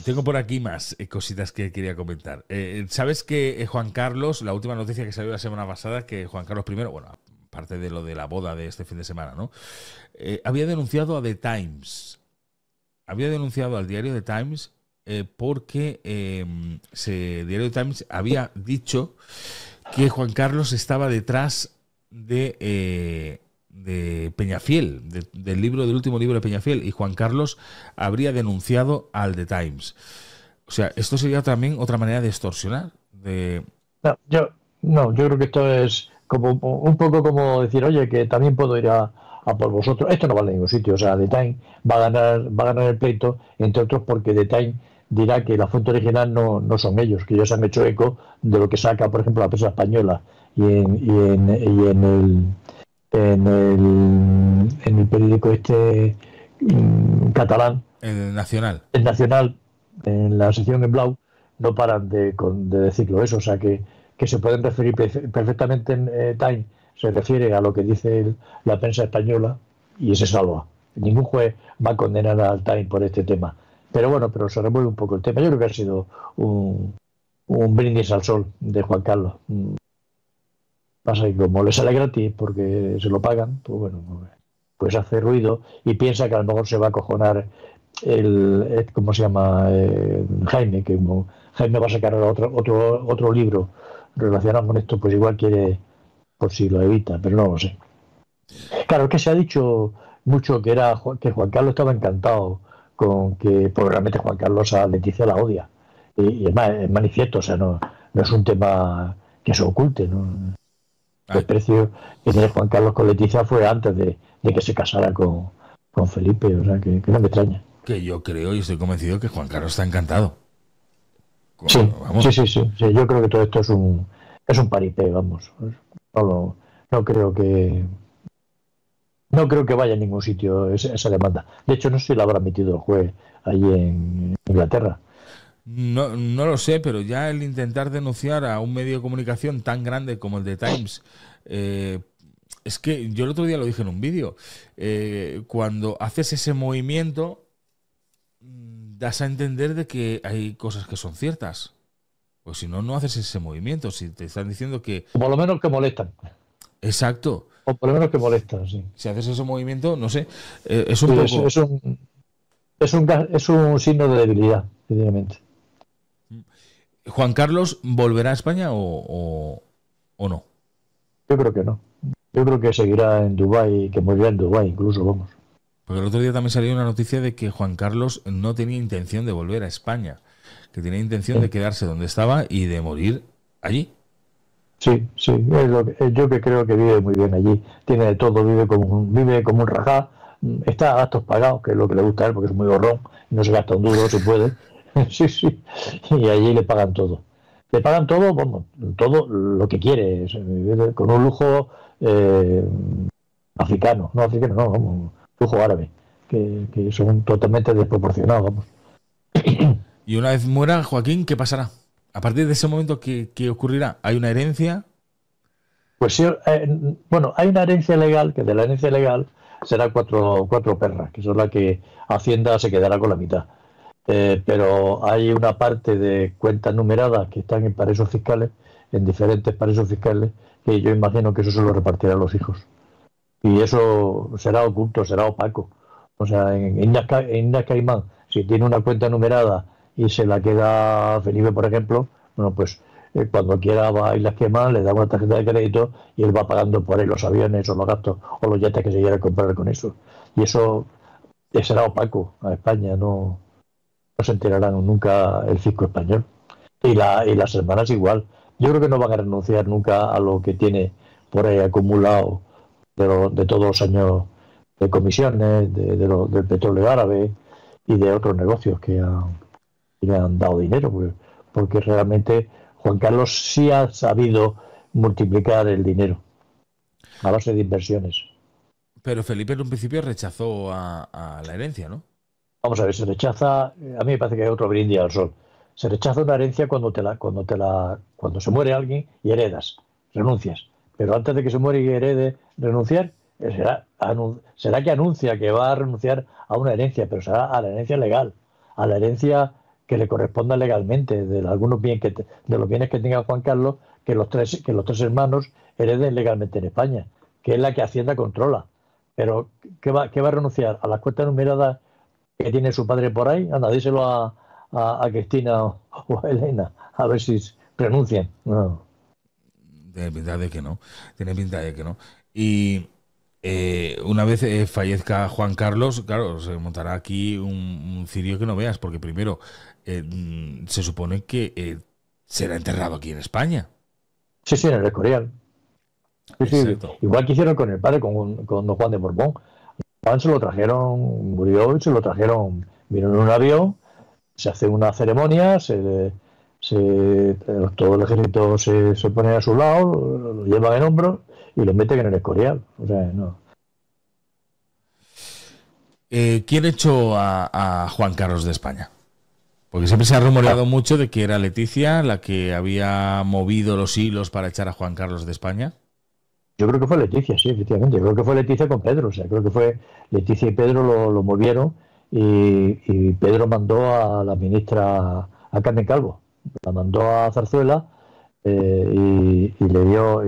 Tengo por aquí más cositas que quería comentar. ¿Sabes que Juan Carlos, la última noticia que salió la semana pasada, que Juan Carlos I, bueno, aparte de lo de la boda de este fin de semana, ¿no? Había denunciado a The Times. Había denunciado al diario The Times porque diario The Times había dicho que Juan Carlos estaba detrás de Peñafiel, del último libro de Peñafiel, y Juan Carlos habría denunciado al The Times. O sea, esto sería también otra manera de extorsionar, de No, yo creo que esto es como un poco como decir, oye, que también puedo ir a por vosotros. Esto no vale a ningún sitio. O sea, The Time va a ganar el pleito, entre otros porque The Time dirá que la fuente original no son ellos, que ellos han hecho eco de lo que saca, por ejemplo, la prensa española y en el periódico este catalán, El Nacional. el Nacional, en la sección en Blau, no paran de decirlo eso. O sea, que se pueden referir perfectamente en Time, se refiere a lo que dice la prensa española y se salva. Ningún juez va a condenar al Time por este tema. Pero bueno, pero se remueve un poco el tema. Yo creo que ha sido un brindis al sol de Juan Carlos. Pasa que como le sale gratis porque se lo pagan, pues bueno, pues hace ruido y piensa que a lo mejor se va a cojonar ¿cómo se llama? Jaime, que como Jaime va a sacar ahora otro libro relacionado con esto, pues igual quiere, por si lo evita, pero no lo sé. Claro, es que se ha dicho mucho que Juan Carlos estaba encantado con que, porque realmente Juan Carlos a Leticia la odia. Y es manifiesto, o sea, no es un tema que se oculte, ¿no? El Ah, precio que tiene Juan Carlos con Leticia fue antes de que se casara con Felipe, o sea, que no me extraña. que yo creo y estoy convencido que Juan Carlos está encantado. Sí, sí, Vamos, sí, sí, sí. Yo creo que todo esto es un paripé, vamos. No, no creo que no creo que vaya a ningún sitio esa demanda. De hecho, no sé si la habrá metido el juez allí en Inglaterra. no lo sé, pero ya el intentar denunciar a un medio de comunicación tan grande como el de Times, eh, es que yo el otro día lo dije en un vídeo, cuando haces ese movimiento, das a entender de que hay cosas que son ciertas. Pues si no, no haces ese movimiento. Si te están diciendo que... O por lo menos que molestan. Exacto. O por lo menos que molestan, sí. Si haces ese movimiento, no sé, es un Sí, poco... es un signo de debilidad, evidentemente. ¿Juan Carlos volverá a España o no? Yo creo que no. Yo creo que seguirá en Dubái, que morirá en Dubái, incluso, vamos. Porque el otro día también salió una noticia de que Juan Carlos no tenía intención de volver a España, que tenía intención de Sí, quedarse donde estaba y de morir allí. sí, sí, yo que creo que vive muy bien allí. Tiene de todo, vive como un rajá. Está a gastos pagados, que es lo que le gusta a él, porque es muy gorrón y no se gasta un duro si puede. Sí, sí. Y allí le pagan todo. Le pagan todo, bueno, todo lo que quiere, vive con un lujo eh, africano, no, vamos, lujo árabe, que son totalmente desproporcionados, vamos. Y una vez muera Joaquín, ¿qué pasará? A partir de ese momento, ¿qué ocurrirá? ¿Hay una herencia? Pues sí, bueno, hay una herencia legal, que de la herencia legal será cuatro perras, que son las que Hacienda se quedará con la mitad. Pero hay una parte de cuentas numeradas que están en paraísos fiscales, en diferentes paraísos fiscales, que yo imagino que eso se lo repartirán los hijos. Y eso será oculto, será opaco. O sea, en Islas Caimán, si tiene una cuenta numerada y se la queda Felipe, por ejemplo, bueno, pues cuando quiera va a Islas Caimán, le da una tarjeta de crédito y él va pagando por ahí los aviones o los gastos o los yates que se quiera comprar con eso. Y eso será opaco a España, no se enterarán nunca el fisco español. Y las hermanas igual. Yo creo que no van a renunciar nunca a lo que tiene por ahí acumulado de todos los años de comisiones, del petróleo árabe y de otros negocios que le han dado dinero, porque realmente Juan Carlos sí ha sabido multiplicar el dinero a base de inversiones. Pero Felipe en un principio rechazó a la herencia, ¿no? Vamos a ver, a mí me parece que hay otro brindis al sol. Se rechaza una herencia cuando se muere alguien y heredas, renuncias. Pero antes de que se muere y herede renunciar, será que anuncia que va a renunciar a una herencia, pero será a la herencia legal, a la herencia que le corresponda legalmente, de los bienes que tenga Juan Carlos, que los tres hermanos hereden legalmente en España, que es la que Hacienda controla. Pero, ¿qué va a renunciar? ¿A las cuentas numeradas que tiene su padre por ahí? Anda, díselo a Cristina o a Elena, a ver si renuncian. No. Tiene pinta de que no. Tiene pinta de que no. Y una vez fallezca Juan Carlos, claro, se montará aquí un cirio que no veas, porque primero se supone que será enterrado aquí en España. Sí, sí, en el Escorial. Sí, sí. Exacto. Igual que hicieron con el padre, con don Juan de Borbón. Juan se lo trajeron, murió y se lo trajeron, vino en un avión, se hace una ceremonia, todo el ejército se pone a su lado, lo llevan en hombros y lo meten en el Escorial. O sea, no. ¿Quién echó a Juan Carlos de España? Porque siempre se ha rumoreado mucho de que era Leticia la que había movido los hilos para echar a Juan Carlos de España. Yo creo que fue Leticia, sí, efectivamente. Yo creo que fue Leticia con Pedro. O sea, creo que fue Leticia y Pedro lo movieron y Pedro mandó a la ministra, a Carmen Calvo, la mandó a Zarzuela y le dio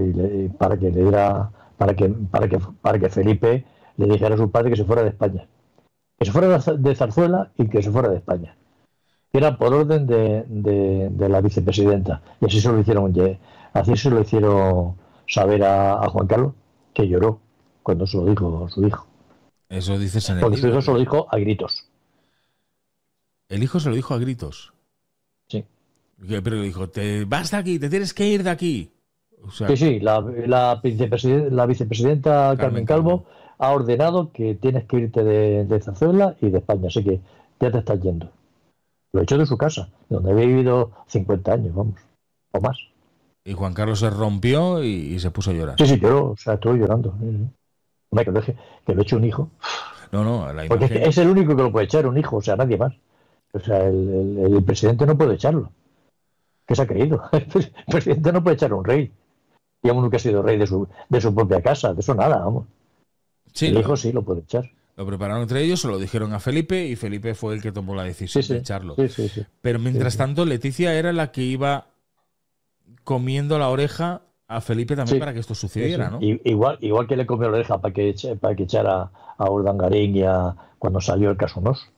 para que le diera, para que Felipe le dijera a su padre que se fuera de España. Que se fuera de Zarzuela y que se fuera de España. Era por orden de la vicepresidenta. Y así se lo hicieron, así se lo hicieron saber a Juan Carlos, que lloró cuando se lo dijo su hijo. Eso dices en el Porque su libro. hijo se lo dijo a gritos. El hijo se lo dijo a gritos. Sí. Pero le dijo, te vas de aquí, te tienes que ir de aquí. O sea, Sí, sí, la vicepresidenta Carmen Calvo ha ordenado que tienes que irte de Zarzuela y de España, así que ya te estás yendo. Lo echó de su casa, donde había vivido 50 años, vamos, o más. y Juan Carlos se rompió y se puso a llorar. Sí, sí, lloró, o sea, estuvo llorando. Hombre, que lo eche un hijo. No, la Porque imagen... es el único que lo puede echar, un hijo, o sea, nadie más. O sea, el presidente no puede echarlo. ¿Qué se ha creído? El presidente no puede echar a un rey. Y aún nunca ha sido rey de su propia casa, de eso nada, vamos. Sí, el hijo sí lo puede echar. Lo prepararon entre ellos, se lo dijeron a Felipe y Felipe fue el que tomó la decisión de echarlo. Sí. Pero mientras tanto, Leticia era la que iba comiendo la oreja a Felipe también para que esto sucediera, ¿no? Igual que le comió la oreja para que echara a Urdangarín cuando salió el caso Nos.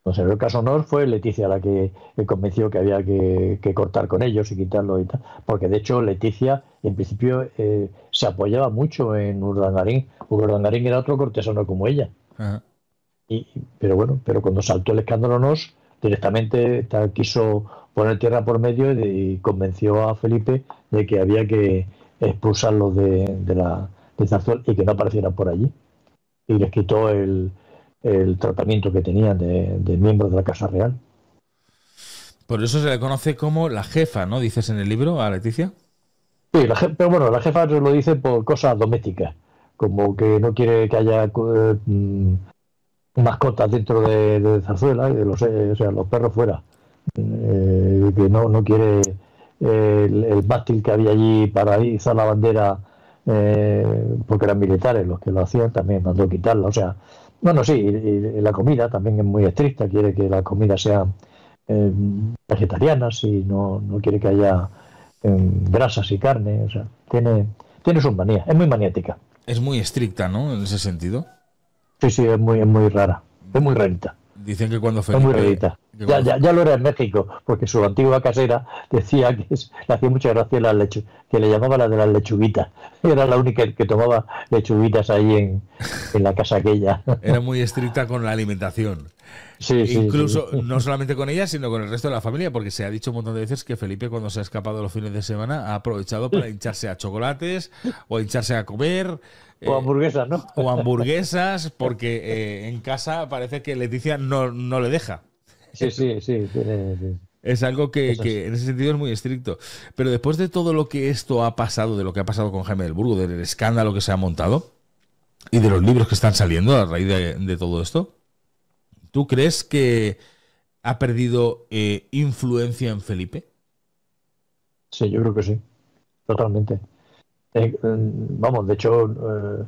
Cuando salió el caso Nos fue Leticia la que convenció que había que cortar con ellos y quitarlo y tal. Porque de hecho Leticia en principio se apoyaba mucho en Urdangarín. Urdangarín era otro cortesano como ella. Ajá. Pero cuando saltó el escándalo Nos, directamente quiso poner tierra por medio y convenció a Felipe de que había que expulsarlos de Zarzuela y que no aparecieran por allí. Y les quitó el tratamiento que tenían de miembros de la Casa Real. Por eso se le conoce como la jefa, ¿no? Dices en el libro a Leticia. Sí, pero bueno, la jefa lo dice por cosas domésticas, como que no quiere que haya mascotas dentro de Zarzuela y o sea, los perros fuera. Que no quiere el mástil que había allí para izar la bandera, porque eran militares los que lo hacían, también mandó quitarla. O sea, bueno, sí, y la comida también es muy estricta, quiere que la comida sea vegetariana, y no quiere que haya grasas y carne. O sea, tiene sus manías, es muy maniática. Es muy estricta, ¿no? En ese sentido. Sí, es muy rara, es muy rarita. Dicen que cuando Felipe... Es muy rarita. Ya lo era en México, porque su antigua casera decía que le hacía mucha gracia que le llamaba la de las lechuguitas. Era la única que tomaba lechuguitas ahí en la casa aquella. Era muy estricta con la alimentación. Incluso no solamente con ella, sino con el resto de la familia, porque se ha dicho un montón de veces que Felipe, cuando se ha escapado los fines de semana, ha aprovechado para hincharse a chocolates o hincharse a comer. O hamburguesas, ¿no? O hamburguesas, porque en casa parece que Leticia no le deja. Sí. Es algo que en ese sentido es muy estricto. Pero después de todo lo que esto ha pasado, de lo que ha pasado con Jaime del Burgo, del escándalo que se ha montado y de los libros que están saliendo a raíz de todo esto, ¿tú crees que ha perdido influencia en Felipe? Sí, yo creo que sí, totalmente. Vamos, de hecho,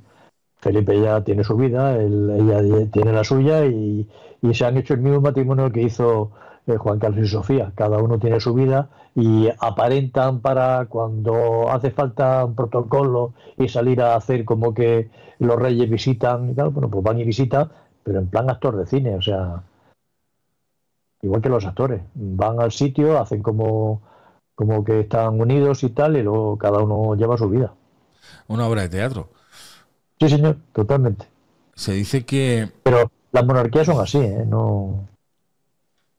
Felipe ya tiene su vida, ella tiene la suya y se han hecho el mismo matrimonio que hizo Juan Carlos y Sofía. Cada uno tiene su vida y aparentan para cuando hace falta un protocolo y salir a hacer como que los reyes visitan y tal, bueno, pues van y visitan, pero en plan actor de cine, o sea, igual que los actores. Van al sitio, hacen como que están unidos y tal, y luego cada uno lleva su vida. Una obra de teatro. Sí, señor, totalmente. Se dice que... Pero las monarquías son así, ¿eh? No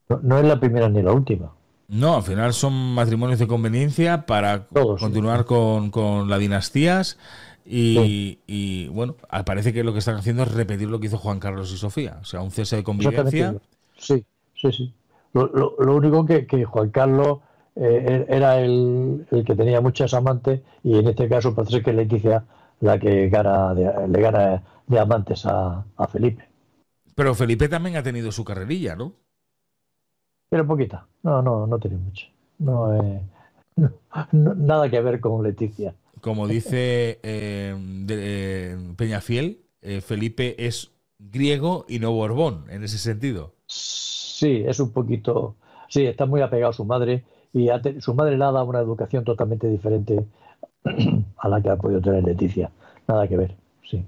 es la primera ni la última. No, al final son matrimonios de conveniencia para Todos, sí. continuar con las dinastías Sí, bueno, parece que lo que están haciendo es repetir lo que hizo Juan Carlos y Sofía, o sea, un cese de exactamente convivencia. igual. Sí, sí, sí. Lo único que Juan Carlos era el que tenía muchas amantes y en este caso parece que es Leticia la que le gana de amantes a Felipe. Pero Felipe también ha tenido su carrerilla, ¿no? Pero poquita. No, no, no tiene mucho. No, no, nada que ver con Leticia. Como dice Peñafiel, Felipe es griego y no Borbón, en ese sentido. Sí, es un poquito. Sí, está muy apegado a su madre y su madre le ha dado una educación totalmente diferente a la que ha podido tener Leticia. Nada que ver, sí.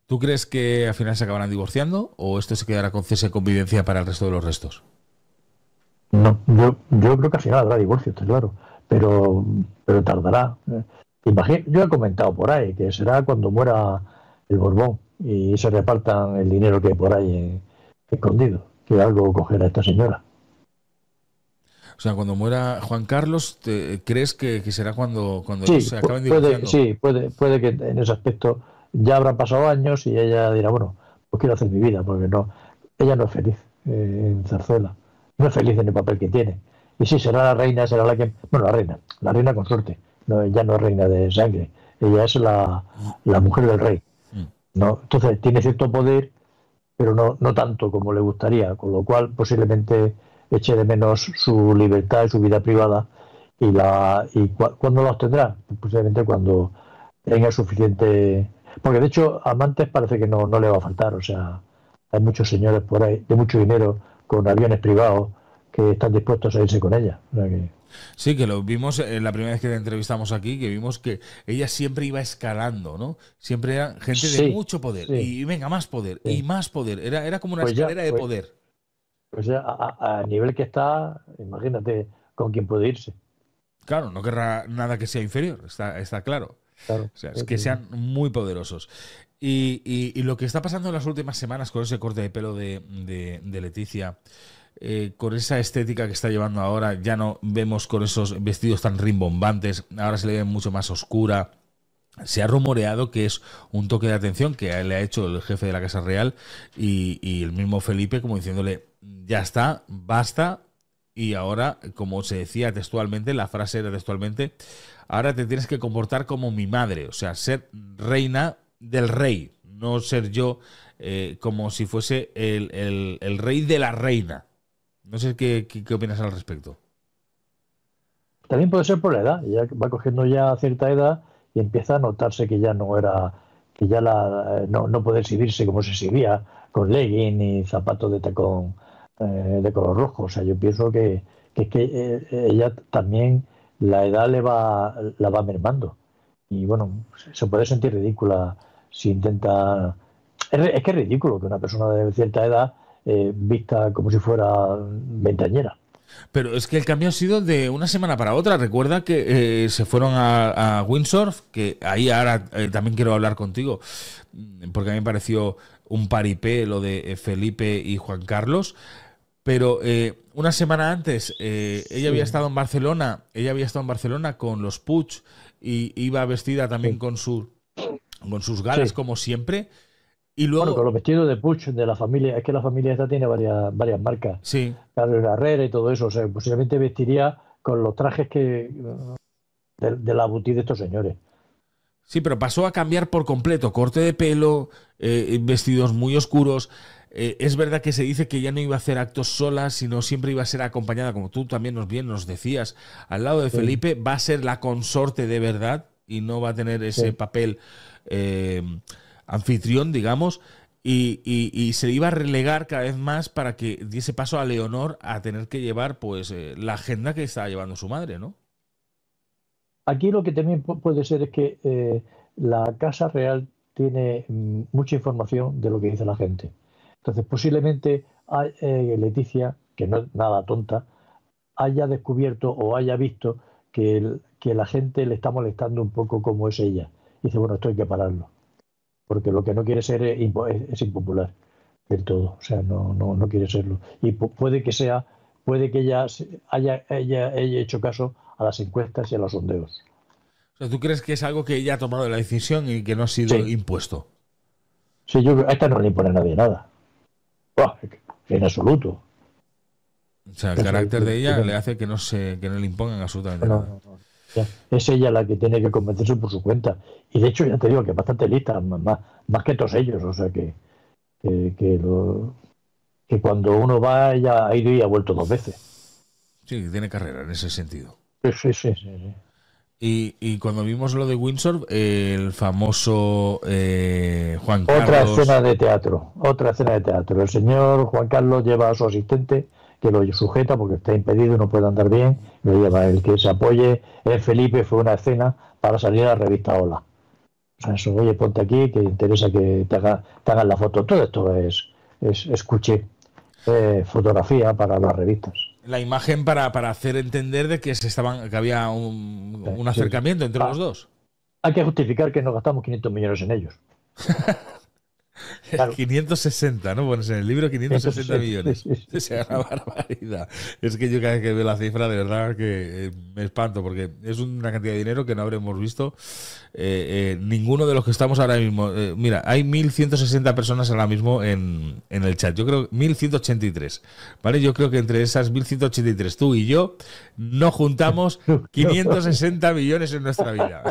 ¿Tú crees que al final se acabarán divorciando o esto se quedará con cese de convivencia para el resto de los restos? No, yo creo que al final habrá divorcio, está claro, pero, pero tardará. Yo he comentado por ahí que será cuando muera el Borbón y se repartan el dinero que hay por ahí escondido, que algo cogerá esta señora. O sea, cuando muera Juan Carlos, ¿crees que será cuando ellos Sí, se acaben divorciando? puede que en ese aspecto ya habrán pasado años y ella dirá, bueno, pues quiero hacer mi vida, porque no, ella no es feliz en Zarzuela, no es feliz en el papel que tiene. Y sí, será la reina, será bueno, la reina consorte, no, ella no es reina de sangre, ella es la mujer del rey, Mm. ¿no? Entonces tiene cierto poder, pero no, no tanto como le gustaría, con lo cual posiblemente eche de menos su libertad y su vida privada ¿cuándo la obtendrá? Posiblemente cuando tenga suficiente, porque de hecho amantes parece que no, no le va a faltar, o sea, hay muchos señores por ahí de mucho dinero con aviones privados que están dispuestos a irse con ella. O sea que, Sí, que lo vimos la primera vez que te entrevistamos aquí, que vimos que ella siempre iba escalando, ¿no? Siempre era gente de sí, mucho poder sí, y venga, más poder y sí. más poder. Era como una Pues ya, escalera de pues, poder. pues ya a nivel que está, imagínate con quién puede irse. Claro, no querrá nada que sea inferior, está claro. Claro, O sea, es que sean muy poderosos. Y lo que está pasando en las últimas semanas con ese corte de pelo de Leticia, con esa estética que está llevando ahora, ya no vemos con esos vestidos tan rimbombantes, ahora se le ve mucho más oscura. Se ha rumoreado que es un toque de atención que le ha hecho el jefe de la Casa Real y el mismo Felipe como diciéndole, ya está, basta, y ahora, como se decía textualmente, la frase era textualmente, ahora te tienes que comportar como mi madre, o sea, ser reina del rey, no ser yo como si fuese el rey de la reina. No sé qué opinas al respecto. también puede ser por la edad, ya va cogiendo ya cierta edad y empieza a notarse que ya no era, que ya no, no puede exhibirse como se exhibía, con legging y zapatos de tacón de color rojo. O sea, yo pienso que es que ella también la edad la va mermando. Y bueno, se puede sentir ridícula si intenta. Es que es ridículo que una persona de cierta edad vista como si fuera veinteañera. Pero es que el cambio ha sido de una semana para otra. Recuerda que se fueron a Windsor, que ahí ahora también quiero hablar contigo, porque a mí me pareció un paripé lo de Felipe y Juan Carlos. Pero una semana antes ella había Sí, estado en Barcelona, con los Puig y iba vestida también sí, con sus galas sí. como siempre. Y Bueno, con luego, los vestidos de Puig de la familia, es que la familia esta tiene varias marcas, sí, Carlos Herrera y todo eso, o sea, posiblemente vestiría con los trajes de la boutique de estos señores. sí, pero pasó a cambiar por completo, corte de pelo, vestidos muy oscuros. Es verdad que se dice que ya no iba a hacer actos sola, sino siempre iba a ser acompañada, como tú también nos decías, al lado de Sí, Felipe, va a ser la consorte de verdad y no va a tener ese sí. papel eh, anfitrión, digamos, y se iba a relegar cada vez más para que diese paso a Leonor a tener que llevar pues la agenda que estaba llevando su madre, ¿no? Aquí lo que también puede ser es que la Casa Real tiene mucha información de lo que dice la gente. Entonces, posiblemente Leticia, que no es nada tonta, haya descubierto o haya visto que la gente le está molestando un poco como es ella. Y dice, bueno, esto hay que pararlo, porque lo que no quiere ser es impopular del todo, o sea, no, no, no quiere serlo. Y puede que sea puede que ella haya hecho caso a las encuestas y a los sondeos. O sea, ¿tú crees que es algo que ella ha tomado la decisión y que no ha sido Sí, impuesto? sí, a esta no le impone a nadie nada. Buah, en absoluto. O sea, el Entonces, carácter de ella le hace que no le impongan absolutamente no, nada. no, no. Es ella la que tiene que convencerse por su cuenta. Y de hecho, ya te digo que es bastante lista, más que todos ellos. O sea que, que lo- que cuando uno va, ella ha ido y ha vuelto 2 veces. Sí, tiene carrera en ese sentido. Sí, sí, sí, sí, sí. Y cuando vimos lo de Windsor, el famoso Juan Otra escena Carlos. de teatro, otra escena de teatro. El señor Juan Carlos lleva a su asistente que lo sujeta porque está impedido y no puede andar bien. Lo lleva el que se apoye en Felipe. Fue una escena para salir a la revista Hola. O sea, eso, oye, ponte aquí que interesa que te hagan la foto. Todo esto es cuché, fotografía para las revistas. La imagen para hacer entender de que que había Sí, un sí, sí. acercamiento entre los dos. Hay que justificar que nos gastamos 500 millones en ellos. Claro, 560, ¿no? Pones en el libro 560 entonces, sí, millones. sí, O sí, sea, sí. una barbaridad. Es que yo cada vez que veo la cifra, de verdad que me espanto, porque es una cantidad de dinero que no habremos visto ninguno de los que estamos ahora mismo. Mira, hay 1.160 personas ahora mismo en el chat. Yo creo 1.183, ¿vale? Yo creo que entre esas 1.183, tú y yo, no juntamos No, 560 millones en nuestra vida.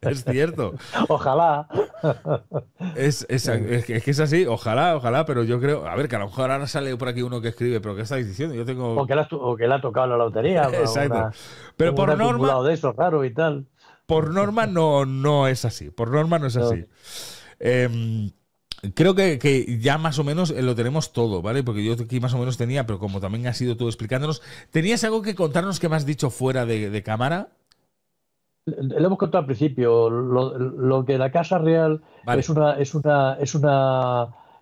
Es cierto. ojalá. Es que es así, ojalá, pero yo creo, a ver, que a lo mejor ahora sale por aquí uno que escribe, pero ¿qué estáis diciendo? Yo tengo. O que le ha tocado la lotería, Exacto. Pero un acumulado de esos raros y tal. por norma no es así. Por norma no es No, así. Em, Creo que ya más o menos lo tenemos todo, ¿vale? Porque yo aquí más o menos tenía, pero como también has sido tú explicándonos, ¿tenías algo que contarnos que me has dicho fuera de cámara? lo hemos contado al principio. Lo que la Casa Real Vale,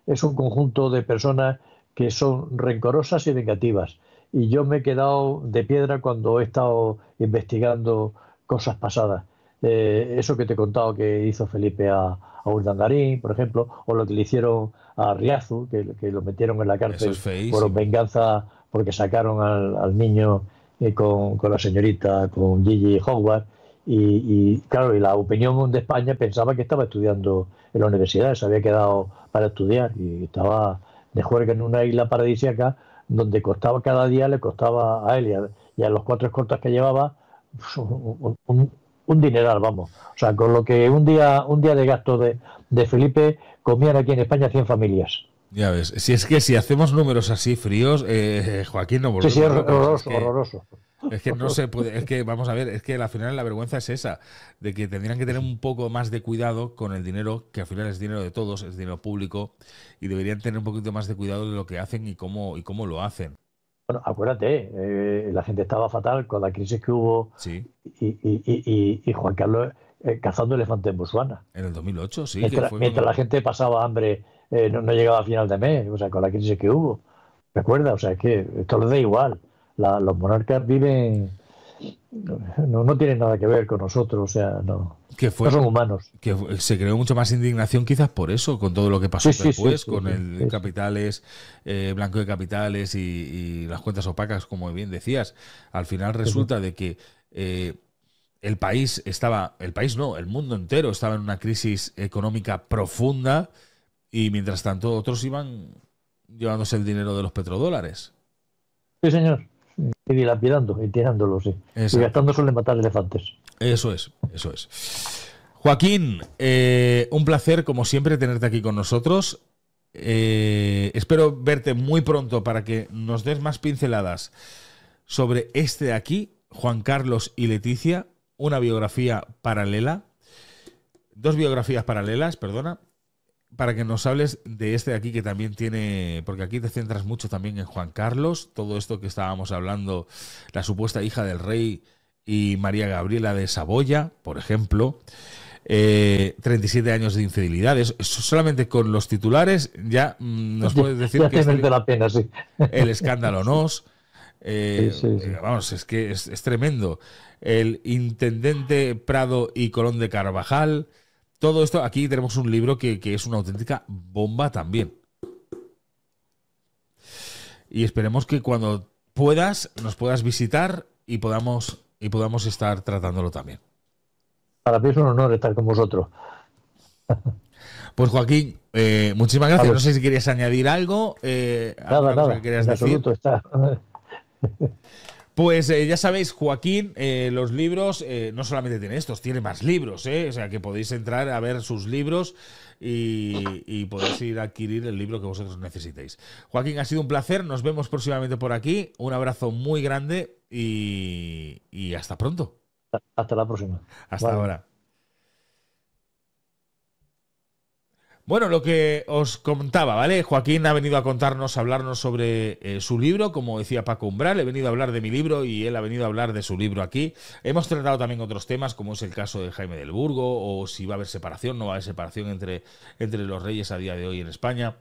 es un conjunto de personas que son rencorosas y vengativas. Y yo me he quedado de piedra cuando he estado investigando cosas pasadas. Eso que te he contado que hizo Felipe a Urdangarín, por ejemplo, o lo que le hicieron a Riazu, que lo metieron en la eso es cárcel por feísimo. venganza porque sacaron al niño con la señorita, con Gigi Howard. Claro, y la opinión de España pensaba que estaba estudiando en la universidad, se había quedado para estudiar y estaba de juerga en una isla paradisíaca donde costaba cada día, le costaba a él y a los 4 escoltas que llevaba pues, un dineral, vamos. O sea, con lo que un día de gasto de Felipe comían aquí en España 100 familias. Ya ves, si es que si hacemos números así fríos, Joaquín, nos Sí, sí, volvemos locos. horroroso, horroroso. Es que no se puede, es que vamos a ver, es que al final la vergüenza es esa, de que tendrían que tener un poco más de cuidado con el dinero, que al final es dinero de todos, es dinero público, y deberían tener un poquito más de cuidado de lo que hacen y cómo lo hacen. Bueno, acuérdate, la gente estaba fatal con la crisis que hubo Sí, y Juan Carlos cazando elefantes en Botswana. en el 2008, sí, que Mientras, fue mientras la cuando. gente pasaba hambre, no llegaba a final de mes, o sea, con la crisis que hubo. ¿Recuerda? O sea, es que esto les da igual. Los monarcas viven, no tienen nada que ver con nosotros, o sea, Que no fue son humanos. se creó mucho más indignación quizás por eso, con todo lo que pasó Sí, sí, sí, después, sí, con sí, el sí, sí. capitales, blanco de capitales y las cuentas opacas, como bien decías. Al final Sí, sí. resulta de que el país no, el mundo entero estaba en una crisis económica profunda y mientras tanto otros iban llevándose el dinero de los petrodólares. Sí, señor. Y dilapidando y tirándolo, sí. Y Exacto. gastándose en matar elefantes. Eso es, eso es. Joaquín, un placer como siempre tenerte aquí con nosotros. Espero verte muy pronto para que nos des más pinceladas sobre este de aquí, Juan Carlos y Leticia, una biografía paralela, dos biografías paralelas, perdona, para que nos hables de este de aquí que también tiene, porque aquí te centras mucho también en Juan Carlos, todo esto que estábamos hablando, la supuesta hija del rey y María Gabriela de Saboya, por ejemplo. 37 años de infidelidades. Solamente con los titulares ya nos puedes decir Ya que te merece la pena, sí. el escándalo nos. Sí, sí, sí. Vamos, es que es tremendo. El intendente Prado y Colón de Carvajal. Todo esto, aquí tenemos un libro que es una auténtica bomba también. y esperemos que cuando puedas, nos puedas visitar y podamos estar tratándolo también. Para mí es un honor estar con vosotros. Pues Joaquín, muchísimas gracias. No sé si querías añadir algo. Nada, que querías en decir. absoluto está. Pues ya sabéis, Joaquín, los libros, no solamente tiene estos, tiene más libros, o sea que podéis entrar a ver sus libros y podéis ir a adquirir el libro que vosotros necesitéis. Joaquín, ha sido un placer, nos vemos próximamente por aquí, un abrazo muy grande y hasta pronto. Hasta la próxima. Hasta ahora. Bueno, lo que os contaba, ¿vale? Joaquín ha venido a contarnos, a hablarnos sobre su libro, como decía Paco Umbral, he venido a hablar de mi libro y él ha venido a hablar de su libro aquí. Hemos tratado también otros temas, como es el caso de Jaime del Burgo, o si va a haber separación, no va a haber separación entre los reyes a día de hoy en España.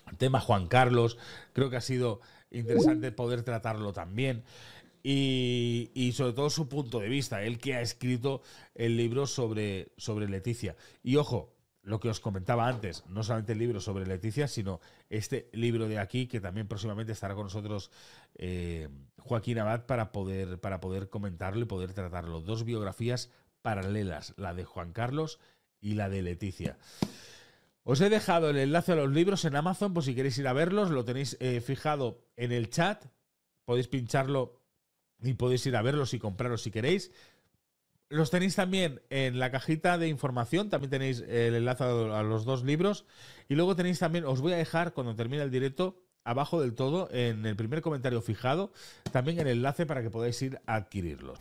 El tema Juan Carlos, creo que ha sido interesante poder tratarlo también. Y sobre todo su punto de vista, él que ha escrito el libro sobre Leticia. Y ojo, lo que os comentaba antes, no solamente el libro sobre Leticia, sino este libro de aquí, que también próximamente estará con nosotros Joaquín Abad para poder comentarlo y poder tratarlo. Dos biografías paralelas, la de Juan Carlos y la de Leticia. Os he dejado el enlace a los libros en Amazon, por si queréis ir a verlos, lo tenéis fijado en el chat, podéis pincharlo y podéis ir a verlos y comprarlos si queréis. Los tenéis también en la cajita de información, también tenéis el enlace a los dos libros. Y luego tenéis también, os voy a dejar cuando termine el directo, abajo del todo, en el primer comentario fijado, también el enlace para que podáis ir a adquirirlos.